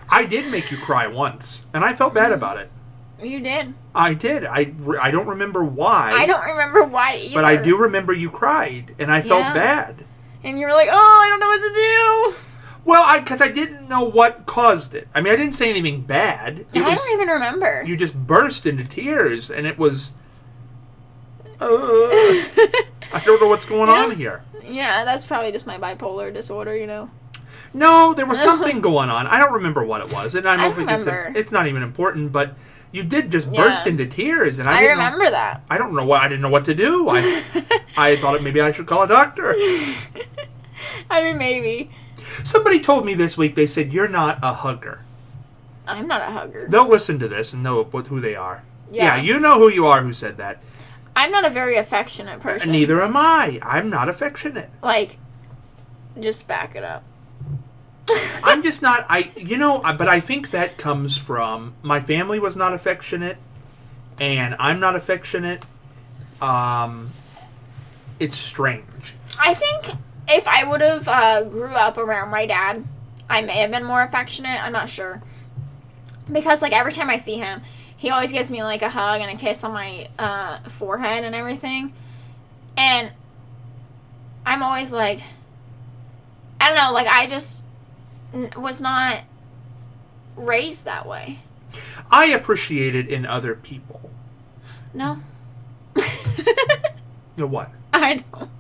I did make you cry once, and I felt bad about it. You did. I did. I don't remember why. I don't remember why either. But I do remember you cried, and I felt Yeah. bad. And you were like, oh, I don't know what to do. Well, because I didn't know what caused it. I mean, I didn't say anything bad. I don't even remember. You just burst into tears, and it was... I don't know what's going on here. Yeah, that's probably just my bipolar disorder, you know. No, there was something going on. I don't remember what it was, and I don't think remember. it's not even important. But you did just burst into tears, and I didn't remember that. I don't know what I didn't know what to do. I thought maybe I should call a doctor. I mean, maybe. Somebody told me this week. They said you're not a hugger. I'm not a hugger. They'll listen to this and know who they are. Yeah. You know who you are. Who said that? I'm not a very affectionate person. Neither am I. I'm not affectionate. Like, just back it up. I'm just not. But I think that comes from my family was not affectionate, and I'm not affectionate. It's strange. I think if I would have grew up around my dad, I may have been more affectionate. I'm not sure. Because, like, every time I see him, he always gives me, like, a hug and a kiss on my forehead and everything. And I'm always like, I don't know, like, I just was not raised that way. I appreciate it in other people. No. You know what? I don't.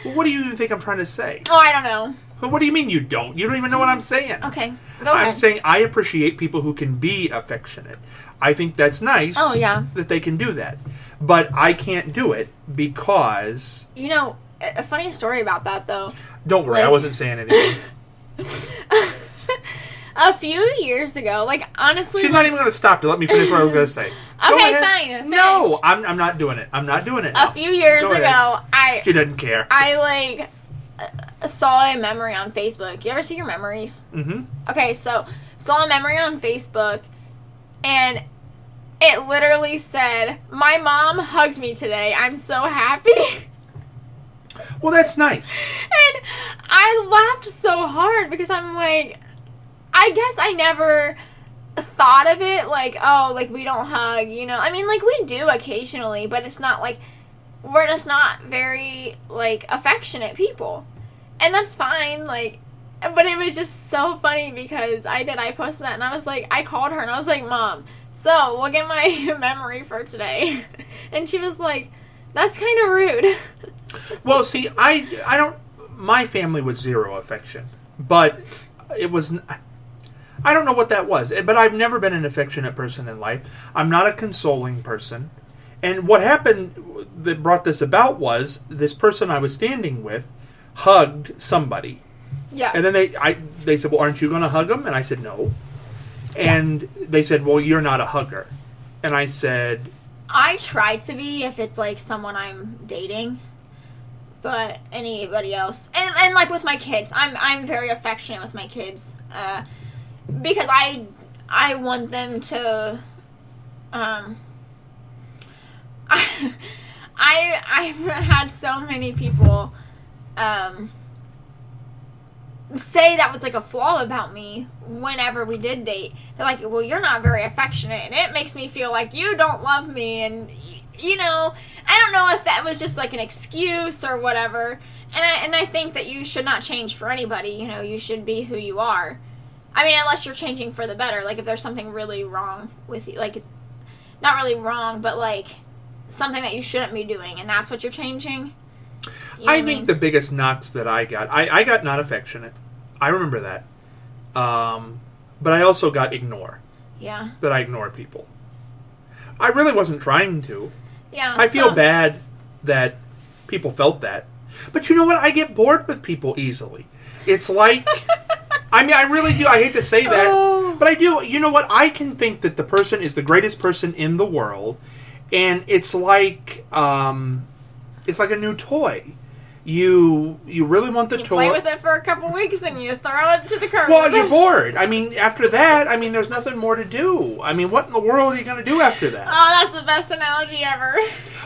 Well, what do you even think I'm trying to say? Oh, I don't know. Well, what do you mean you don't? You don't even know what I'm saying. Okay, go ahead. I'm saying I appreciate people who can be affectionate. I think that's nice. Oh, yeah. That they can do that. But I can't do it because... You know, a funny story about that, though. Don't worry, I wasn't saying anything. A few years ago, like, honestly... She's not even going to stop to let me finish what I was going to say. Go Okay, ahead. fine. Finish. No, I'm not doing it. I'm not doing it. A few years Go ago, She doesn't care. I saw a memory on Facebook. You ever see your memories? Mm-hmm. Okay, so saw a memory on Facebook, and it literally said, "My mom hugged me today. I'm so happy." Well, that's nice. And I laughed so hard because I'm like, I guess I never thought of it like, oh, like, we don't hug, you know? I mean, like, we do occasionally, but it's not like, we're just not very, like, affectionate people. And that's fine, like, but it was just so funny because I posted that, and I was like, I called her, and I was like, Mom, so, look at my memory for today. And she was like, that's kind of rude. Well, see, I don't... My family was zero affection. But it was... I don't know what that was. But I've never been an affectionate person in life. I'm not a consoling person. And what happened that brought this about was this person I was standing with hugged somebody. Yeah. And then they said, well, aren't you going to hug him? And I said, no. And they said, well, you're not a hugger. And I said... I try to be if it's, like, someone I'm dating. But anybody else... And like, with my kids. I'm very affectionate with my kids. Because I want them to... I've had so many people... say that was like a flaw about me whenever we did date. They're like, well, you're not very affectionate, and it makes me feel like you don't love me, and you know, I don't know if that was just like an excuse or whatever. And I think that you should not change for anybody. You know, you should be who you are. I mean, unless you're changing for the better. Like, if there's something really wrong with you, like, not really wrong, but like something that you shouldn't be doing, and that's what you're changing. You know I think the biggest knocks that I got not affectionate. I remember that. But I also got ignore. Yeah. That I ignore people. I really wasn't trying to. Yeah. I feel bad that people felt that. But you know what? I get bored with people easily. It's like... I mean, I really do. I hate to say that. But I do. You know what? I can think that the person is the greatest person in the world. And it's like... it's like a new toy. You really want the You toy. play with it for a couple weeks and you throw it to the curb. Well, you're bored. I mean, after that, there's nothing more to do. I mean, what in the world are you going to do after that? Oh, that's the best analogy ever.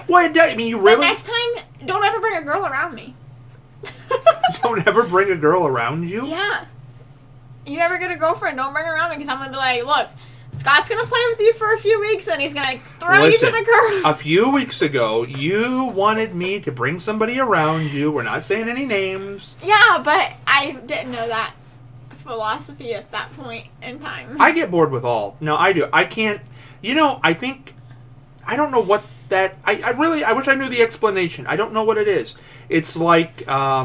Well, you But really next time, don't ever bring a girl around me. don't ever bring a girl around you? Yeah. You ever get a girlfriend, don't bring her around me because I'm going to be like, look, Scott's going to play with you for a few weeks and he's going to throw Listen, you to the curb. a few weeks ago, you wanted me to bring somebody around you. We're not saying any names. Yeah, but I didn't know that philosophy at that point in time. I get bored with all. No, I do. I can't. I don't know what that. I wish I knew the explanation. I don't know what it is. It's like, I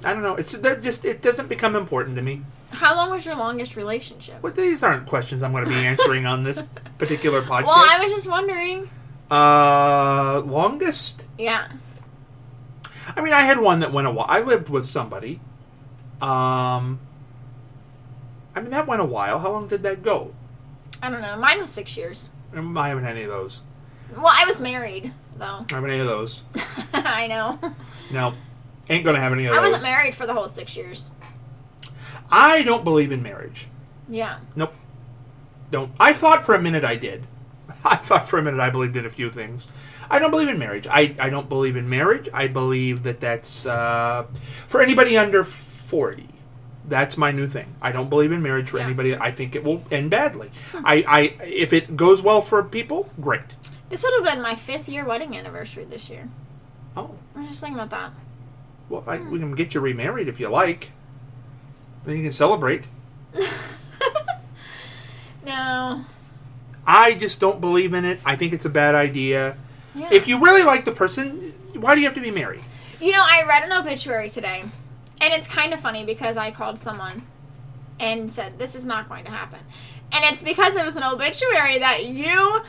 don't know. It doesn't become important to me. How long was your longest relationship? But these aren't questions I'm going to be answering on this particular podcast. Well, I was just wondering. Longest? Yeah. I had one that went a while. I lived with somebody. That went a while. How long did that go? I don't know. Mine was 6 years. I haven't had any of those. Well, I was married, though. I haven't any of those. I know. No. Ain't going to have any of those. I wasn't married for the whole 6 years. I don't believe in marriage. Yeah. Nope. Don't. I thought for a minute I did. I thought for a minute I believed in a few things. I don't believe in marriage. I don't believe in marriage. I believe that's for anybody under 40. That's my new thing. I don't believe in marriage for anybody. I think it will end badly. If it goes well for people, great. This would have been my 5th year wedding anniversary this year. Oh. I was just thinking about that. Well, we can get you remarried if you like. Then you can celebrate. No. I just don't believe in it. I think it's a bad idea. Yeah. If you really like the person, why do you have to be married? I read an obituary today. And it's kind of funny because I called someone and said, this is not going to happen. And it's because it was an obituary that you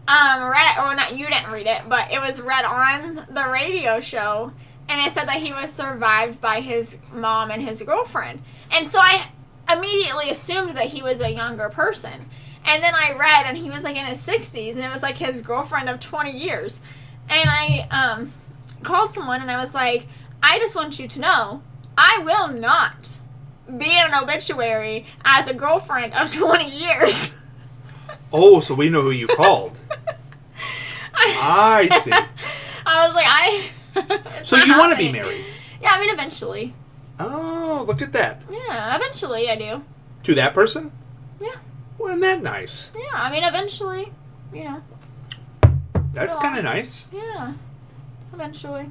read, or not, you didn't read it, but it was read on the radio show. And it said that he was survived by his mom and his girlfriend. And so I immediately assumed that he was a younger person. And then I read, and he was like in his 60s, and it was like his girlfriend of 20 years. And I called someone, and I was like, I just want you to know, I will not be in an obituary as a girlfriend of 20 years. Oh, so we know who you called. I see. I was like, So you want to be married? Yeah, eventually. Oh, look at that. Yeah, eventually I do. To that person? Yeah. Well, isn't that nice? Yeah, eventually, That's kind of nice. Yeah, eventually.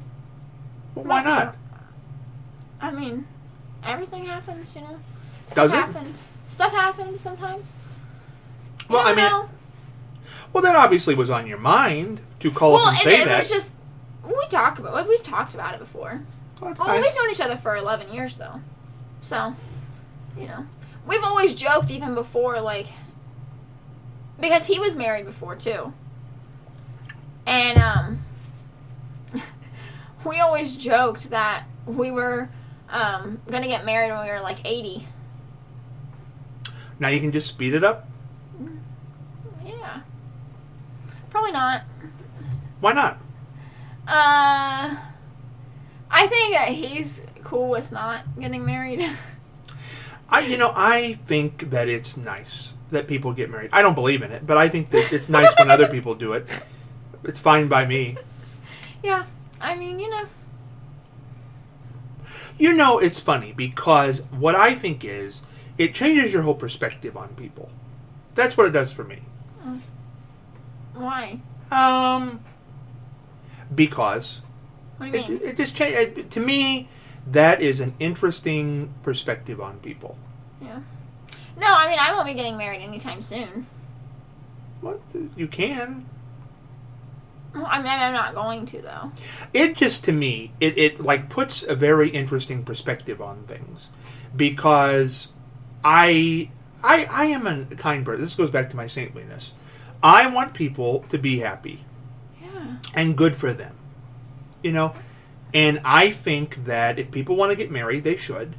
Well, why not? Everything happens, Stuff Does it? happens. Stuff happens sometimes. Well, You don't know. well, that obviously was on your mind to call up and say it that. was just, we've talked about it before. Well, that's Well, nice. we've known each other for 11 years, though. So, we've always joked even before, because he was married before, too. And, we always joked that we were, gonna get married when we were, 80. Now you can just speed it up? Yeah. Probably not. Why not? I think that he's cool with not getting married. I think that it's nice that people get married. I don't believe in it, but I think that it's nice when other people do it. It's fine by me. Yeah. It's funny because what I think is it changes your whole perspective on people. That's what it does for me. Why? Because What do you mean? it just changed. To me, that is an interesting perspective on people. Yeah. No, I won't be getting married anytime soon. Well, you can. Well, I'm not going to, though. It just, to me, it puts a very interesting perspective on things. Because I am a kind person. This goes back to my saintliness. I want people to be happy. Yeah. And good for them. And I think that if people want to get married, they should.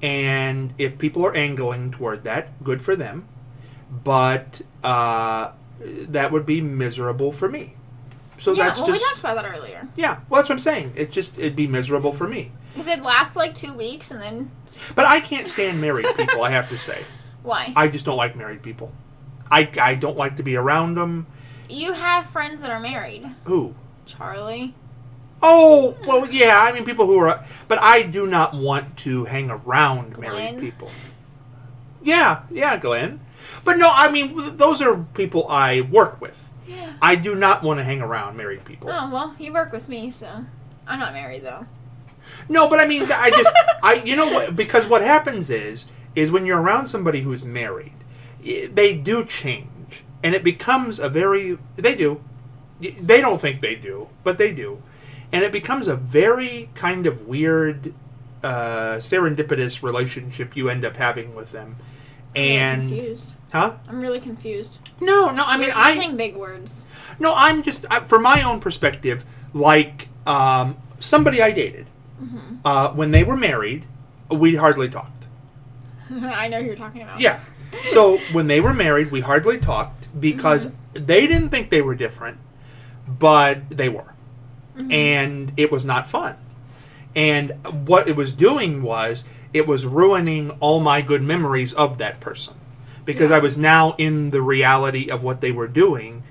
And if people are angling toward that, good for them. But that would be miserable for me. So Yeah, that's well, just we talked about that earlier. yeah. Well, that's what I'm saying. It'd be miserable for me. Because it lasts like 2 weeks and then... But I can't stand married people. I have to say, Why? I just don't like married people. I don't like to be around them. You have friends that are married. Who? Charlie. Oh, well, yeah. I mean, people who are... But I do not want to hang around married Glenn? people. Yeah, Glenn. But no, I mean, those are people I work with. Yeah. I do not want to hang around married people. Oh, well, you work with me, so... I'm not married, though. No, but I mean, you know what? Because what happens is when you're around somebody who's married, they do change. And it becomes they do. They don't think they do, but they do. And it becomes a very kind of weird, serendipitous relationship you end up having with them. And I'm confused. Huh? I'm really confused. No. I mean, You're saying big words. No, I'm just from my own perspective. Like somebody I dated, when they were married, we hardly talked. I know who you're talking about. Yeah. So when they were married, we hardly talked because they didn't think they were different, but they were, and it was not fun. And what it was doing was it was ruining all my good memories of that person because I was now in the reality of what they were doing,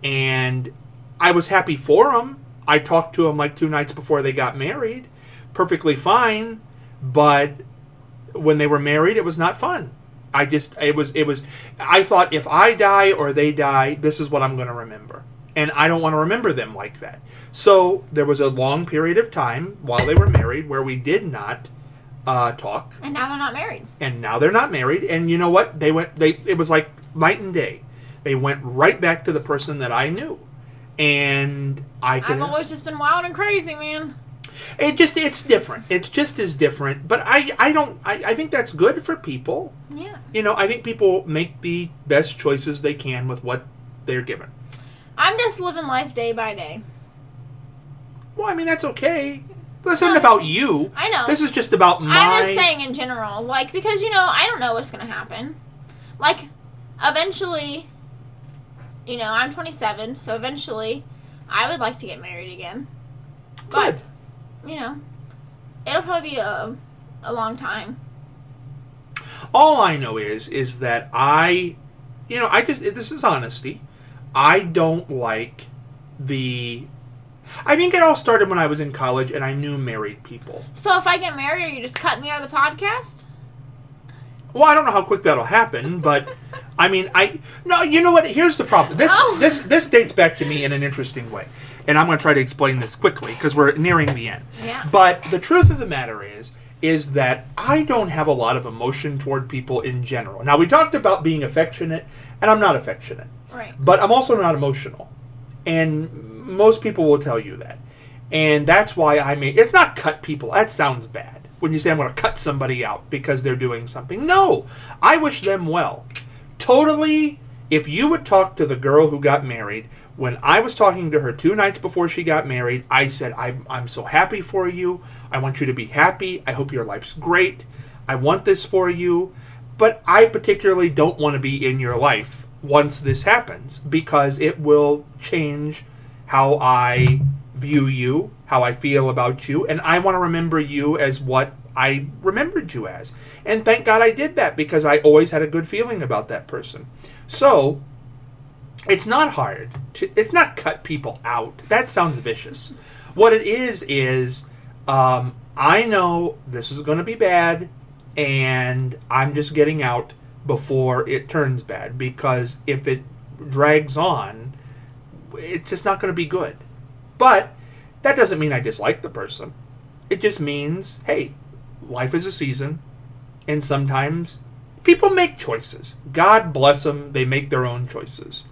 and I was happy for them. I talked to them like 2 nights before they got married, perfectly fine, but when they were married, it was not fun. I thought if I die or they die, this is what I'm going to remember. And I don't want to remember them like that. So there was a long period of time while they were married where we did not talk. And now they're not married. And now they're not married. And you know what? It was like night and day. They went right back to the person that I knew. And I've always just been wild and crazy, man. It's different. It's just as different. But I think that's good for people. Yeah. You know, I think people make the best choices they can with what they're given. I'm just living life day by day. Well, I mean, that's okay. But this isn't about you. I know. This is just about I'm just saying in general. Like, because, I don't know what's going to happen. Like, eventually, I'm 27, so eventually I would like to get married again. But, Good. It'll probably be a long time. All I know is that this is honesty. I don't like I think it all started when I was in college and I knew married people. So if I get married, are you just cutting me out of the podcast? Well, I don't know how quick that'll happen, but I mean, no, you know what? Here's the problem. This dates back to me in an interesting way, and I'm going to try to explain this quickly because we're nearing the end. Yeah. But the truth of the matter is that I don't have a lot of emotion toward people in general. Now, we talked about being affectionate, and I'm not affectionate. Right. But I'm also not emotional. And most people will tell you that. And that's why it's not cut people. That sounds bad. When you say I'm going to cut somebody out because they're doing something. No. I wish them well. Totally, if you would talk to the girl who got married, when I was talking to her 2 nights before she got married, I said, I'm so happy for you. I want you to be happy. I hope your life's great. I want this for you. But I particularly don't want to be in your life once this happens because it will change how I view you, how I feel about you, and I want to remember you as what I remembered you as. And thank God I did that because I always had a good feeling about that person. So, it's not hard. It's not cut people out. That sounds vicious. What it is I know this is going to be bad, and I'm just getting out before it turns bad because if it drags on, it's just not going to be good. But that doesn't mean I dislike the person. It just means, hey, life is a season, and sometimes people make choices. God bless them, they make their own choices.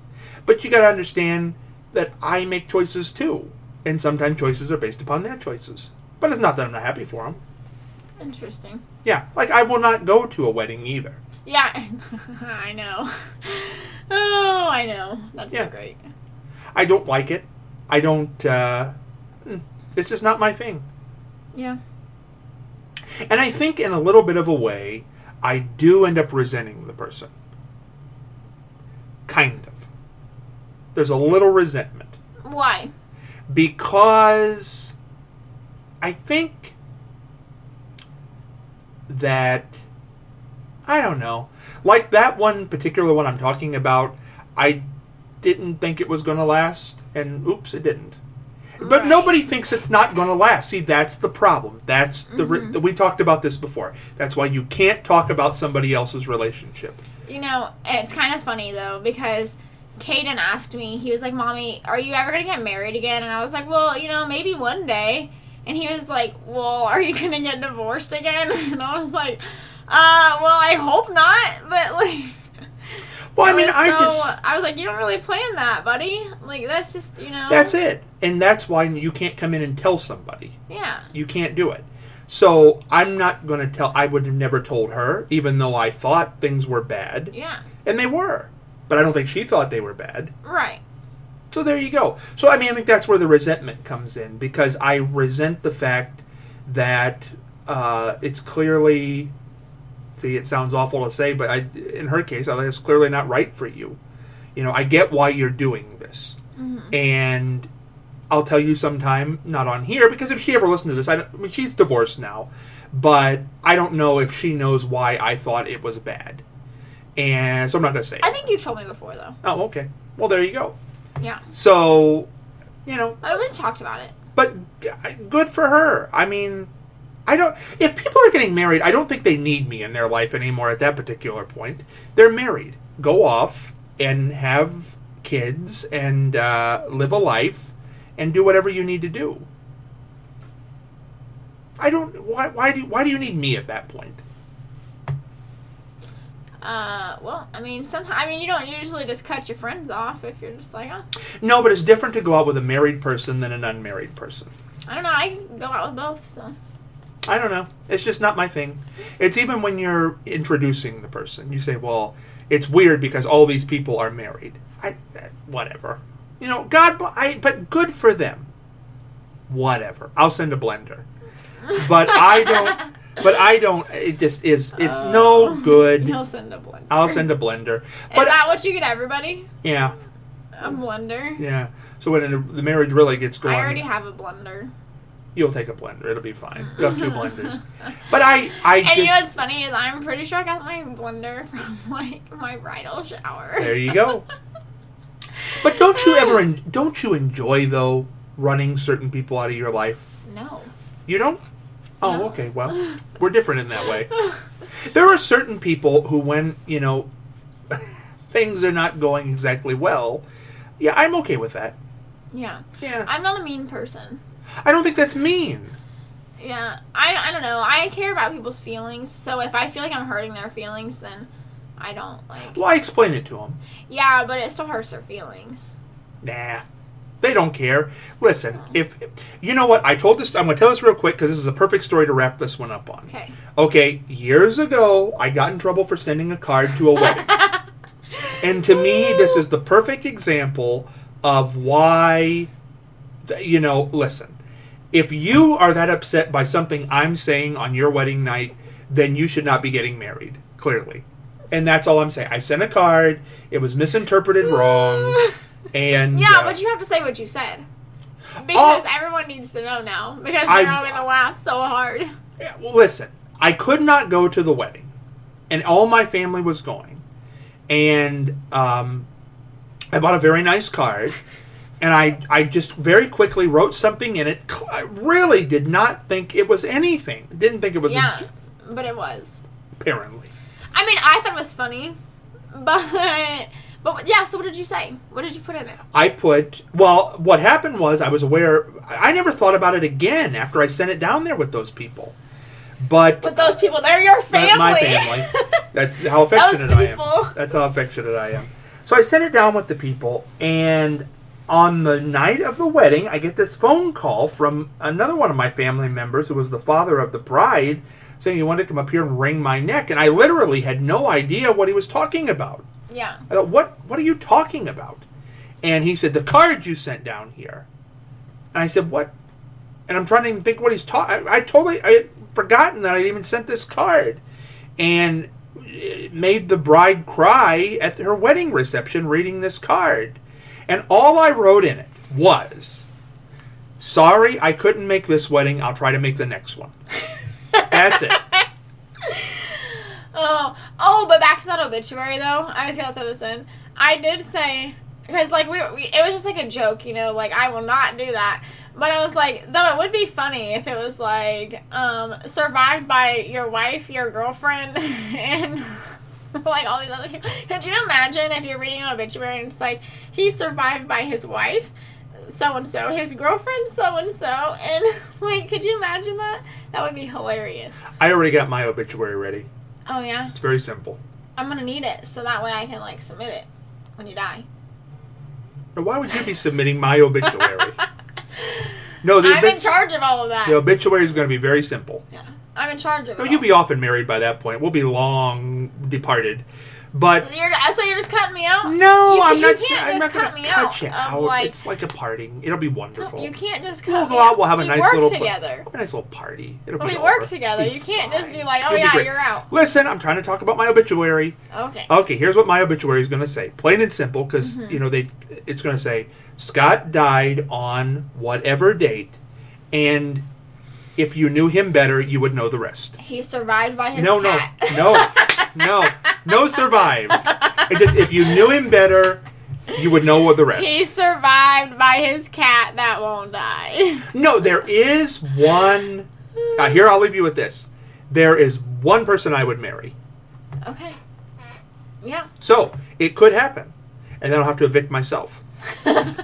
But you got to understand that I make choices too, and sometimes choices are based upon their choices. But it's not that I'm not happy for them. Interesting. Yeah, like I will not go to a wedding either. Yeah, I know. Oh, I know. That's so great. I don't like it. I don't, it's just not my thing. Yeah. And I think in a little bit of a way, I do end up resenting the person. Kind of. There's a little resentment. Why? Because I think that, I don't know, like that one particular one I'm talking about, I didn't think it was going to last, and oops, it didn't. But Right. nobody thinks it's not going to last. See, that's the problem. That's the we talked about this before. That's why you can't talk about somebody else's relationship. You know, it's kind of funny though, because Caden asked me, he was like, Mommy, are you ever going to get married again? And I was like, well, you know, maybe one day. And he was like, well, are you going to get divorced again? And I was like, well, I hope not, but like... Well, I mean, I was like, you don't really plan that, buddy. Like, that's just, you know... That's it. And that's why you can't come in and tell somebody. Yeah. You can't do it. So, I'm not going to tell... I would have never told her, even though I thought things were bad. Yeah. And they were. But I don't think she thought they were bad. Right. So there you go. So, I mean, I think that's where the resentment comes in. Because I resent the fact that it's clearly... See, it sounds awful to say, but in her case, I think it's clearly not right for you. You know, I get why you're doing this. Mm-hmm. And I'll tell you sometime, not on here, because if she ever listened to this, I mean, she's divorced now, but I don't know if she knows why I thought it was bad. And so I'm not going to say it. I think you've told me before, though. Oh, okay. Well, there you go. Yeah. So, you know. We talked about it. But good for her. I mean... If people are getting married, I don't think they need me in their life anymore at that particular point. They're married. Go off and have kids and live a life and do whatever you need to do. Why do you need me at that point? Well, I mean, you don't usually just cut your friends off if you're just like, oh. No, but it's different to go out with a married person than an unmarried person. I don't know, I can go out with both, so. I don't know. It's just not my thing. It's even when you're introducing the person. You say, well, it's weird because all these people are married. Whatever. You know, but good for them. Whatever. I'll send a blender. But I don't, it just is, it's no good. He'll send a blender. I'll send a blender. Is that what you get everybody? Yeah. A blender? Yeah. So when the marriage really gets going. I already have a blender. You'll take a blender. It'll be fine. You'll have 2 blenders. But I And just... you know what's funny is I'm pretty sure I got my blender from, like, my bridal shower. There you go. But don't you enjoy, though, running certain people out of your life? No. You don't? Oh, No. okay. Well, we're different in that way. There are certain people who, when, you know, things are not going exactly well, yeah, I'm okay with that. Yeah. Yeah. I'm not a mean person. I don't think that's mean. Yeah. I don't know. I care about people's feelings, so if I feel like I'm hurting their feelings, then I don't, like... Well, I explain it to them. Yeah, but it still hurts their feelings. Nah. They don't care. Listen, if you know what, I'm going to tell this real quick because this is a perfect story to wrap this one up on. Okay. Okay, years ago, I got in trouble for sending a card to a wedding. And to me, this is the perfect example of why, you know, listen. If you are that upset by something I'm saying on your wedding night, then you should not be getting married, clearly. And that's all I'm saying. I sent a card. It was misinterpreted wrong. And Yeah, but you have to say what you said. Because everyone needs to know now. Because they're all going to laugh so hard. Yeah, well, listen, I could not go to the wedding. And all my family was going. And I bought a very nice card. And I just very quickly wrote something in it. I really did not think it was anything. Didn't think it was... Yeah, but it was. Apparently. I mean, I thought it was funny. But yeah, so what did you say? What did you put in it? Well, what happened was I was aware... I never thought about it again after I sent it down there with those people. But... With those people, they're your family. My family. That's how affectionate I am. That's how affectionate I am. So I sent it down with the people, and on the night of the wedding, I get this phone call from another one of my family members who was the father of the bride saying he wanted to come up here and wring my neck, and I literally had no idea what he was talking about. Yeah. I thought, what are you talking about? And he said, the card you sent down here. And I said, what? And I'm trying to even think what he's talking... I had forgotten that I'd even sent this card. And it made the bride cry at her wedding reception reading this card. And all I wrote in it was, Sorry, I couldn't make this wedding. I'll try to make the next one. That's it. But back to that obituary though. I was gonna throw this in. I did say, because like we it was just like a joke, you know, like I will not do that. But I was like, though it would be funny if it was like, survived by your wife, your girlfriend, and like all these other people. Could you imagine if you're reading an obituary and it's like, he survived by his wife, so-and-so, his girlfriend, so-and-so, and like, could you imagine that? That would be hilarious. I already got my obituary ready. Oh, yeah? It's very simple. I'm gonna need it, so that way I can, like, submit it when you die. Now, why would you be submitting my obituary? No, I'm in charge of all of that. The obituary is going to be very simple. Yeah, I'm in charge of it. No, you'll be off and married by that point. We'll be long departed. But so you're just cutting me out? no, I'm not. I'm not going to cut you out. Like, it's like a party. It'll be wonderful. No, you can't just cut We'll me go out. We'll have a we nice work little together. We'll have a nice little party. It'll be We over. work together. It'll be You can't fine. just be like, oh It'll be yeah, great. you're out. Listen, I'm trying to talk about my obituary. Okay. Okay, here's what my obituary is going to say. Plain and simple, because Mm-hmm. you know it's going to say Scott died on whatever date, and if you knew him better, you would know the rest. He survived by his No, cat. no, survived. It just if you knew him better, you would know what the rest. He survived by his cat that won't die. No, there is one. Here, I'll leave you with this. There is one person I would marry. Okay. Yeah. So it could happen, and then I'll have to evict myself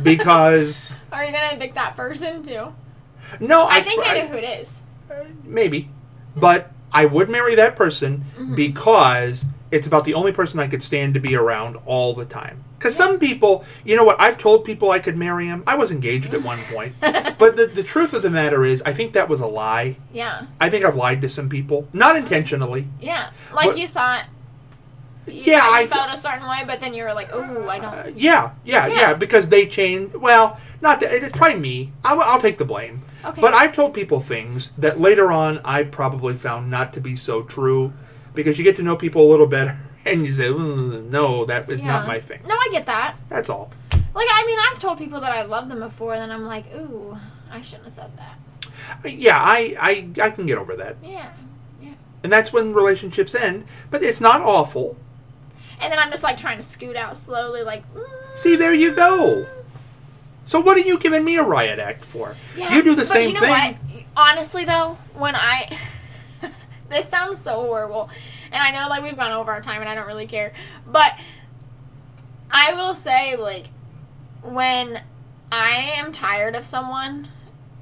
because Are you gonna evict that person too? no, I think I know who it is. maybe, but I would marry that person because it's about the only person I could stand to be around all the time. Because some people, you know what, I've told people I could marry him. I was engaged at one point. But the truth of the matter is, I think that was a lie. Yeah. I think I've lied to some people. Not intentionally. Yeah. Like What- you thought. Yeah, I felt a certain way, but then you were like, "Oh, I don't." Yeah, because they changed. Well, not that. It's probably me. I'll take the blame. Okay. But I've told people things that later on I probably found not to be so true, because you get to know people a little better, and you say, "No, that is not my thing." No, I get that. That's all. Like, I mean, I've told people that I love them before, and then I'm like, "Ooh, I shouldn't have said that." Yeah, I can get over that, Yeah. and that's when relationships end. But it's not awful. And then I'm just like trying to scoot out slowly, like. See, there you go. So what are you giving me a riot act for? Yeah, You do the but same you know thing. What? Honestly, though, when I... this sounds so horrible. And I know, like, we've gone over our time and I don't really care. But I will say, like, when I am tired of someone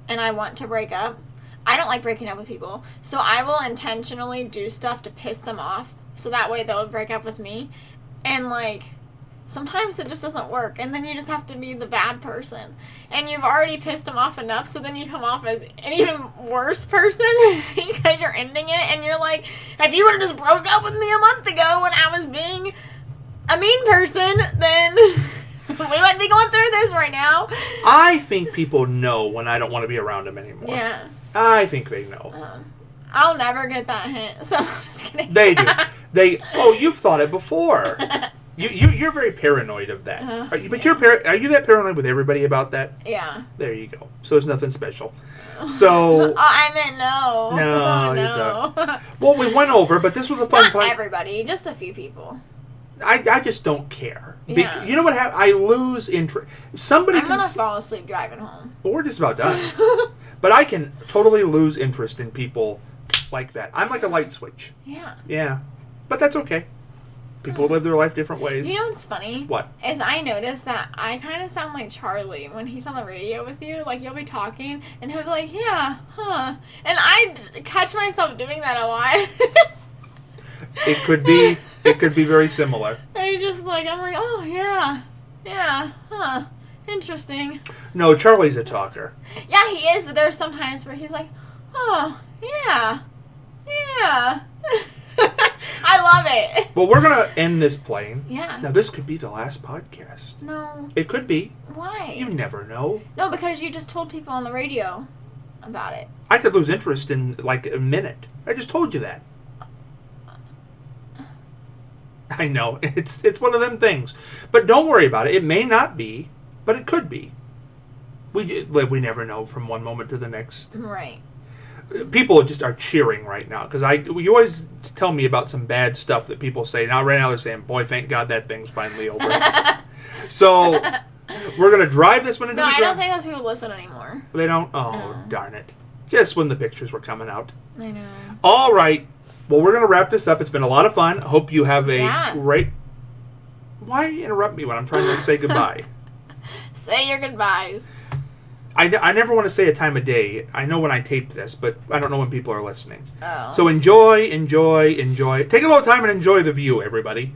and I want to break up, I don't like breaking up with people. So I will intentionally do stuff to piss them off so that way they'll break up with me. And, like... sometimes it just doesn't work, and then you just have to be the bad person. And you've already pissed them off enough, so then you come off as an even worse person because you're ending it, and you're like, if you would have just broke up with me a month ago when I was being a mean person, then we wouldn't be going through this right now. I think people know when I don't want to be around them anymore. Yeah. I think they know. I'll never get that hint, so I'm just kidding. They do. You've thought it before. You're very paranoid of that. Are you that paranoid with everybody about that? Yeah. There you go. So it's nothing special. So Oh, I meant no. No, you no. don't. Well, we went over, but this was a fun Not point. everybody, just a few people. I just don't care. Yeah. You know what happens? I lose interest. Somebody I'm can. gonna fall asleep driving home. Well, we're just about done. But I can totally lose interest in people like that. I'm like a light switch. Yeah. Yeah. But that's okay. People live their life different ways. You know what's funny? What? Is I noticed that I kind of sound like Charlie when he's on the radio with you. Like, you'll be talking, and he'll be like, yeah, huh. And I catch myself doing that a lot. It could be very similar. I'm like, oh, yeah, huh. Interesting. No, Charlie's a talker. Yeah, he is, but there's some times where he's like, oh, yeah. I love it. Well, we're going to end this plane. Yeah. Now, this could be the last podcast. No. It could be. Why? You never know. No, because you just told people on the radio about it. I could lose interest in like a minute. I just told you that. I know. It's one of them things. But don't worry about it. It may not be, but it could be. we never know from one moment to the next. Right. People just are cheering right now because you always tell me about some bad stuff that people say. Now right now they're saying, "Boy, thank God that thing's finally over." So we're gonna drive this one into No, the I ground. don't think those people listen anymore. They don't. Oh, darn it! Just when the pictures were coming out. I know. All right. Well, we're gonna wrap this up. It's been a lot of fun. I hope you have a great. Why interrupt me when I'm trying to say goodbye? Say your goodbyes. I never want to say a time of day. I know when I tape this, but I don't know when people are listening. Oh. So enjoy. Take a little time and enjoy the view, everybody.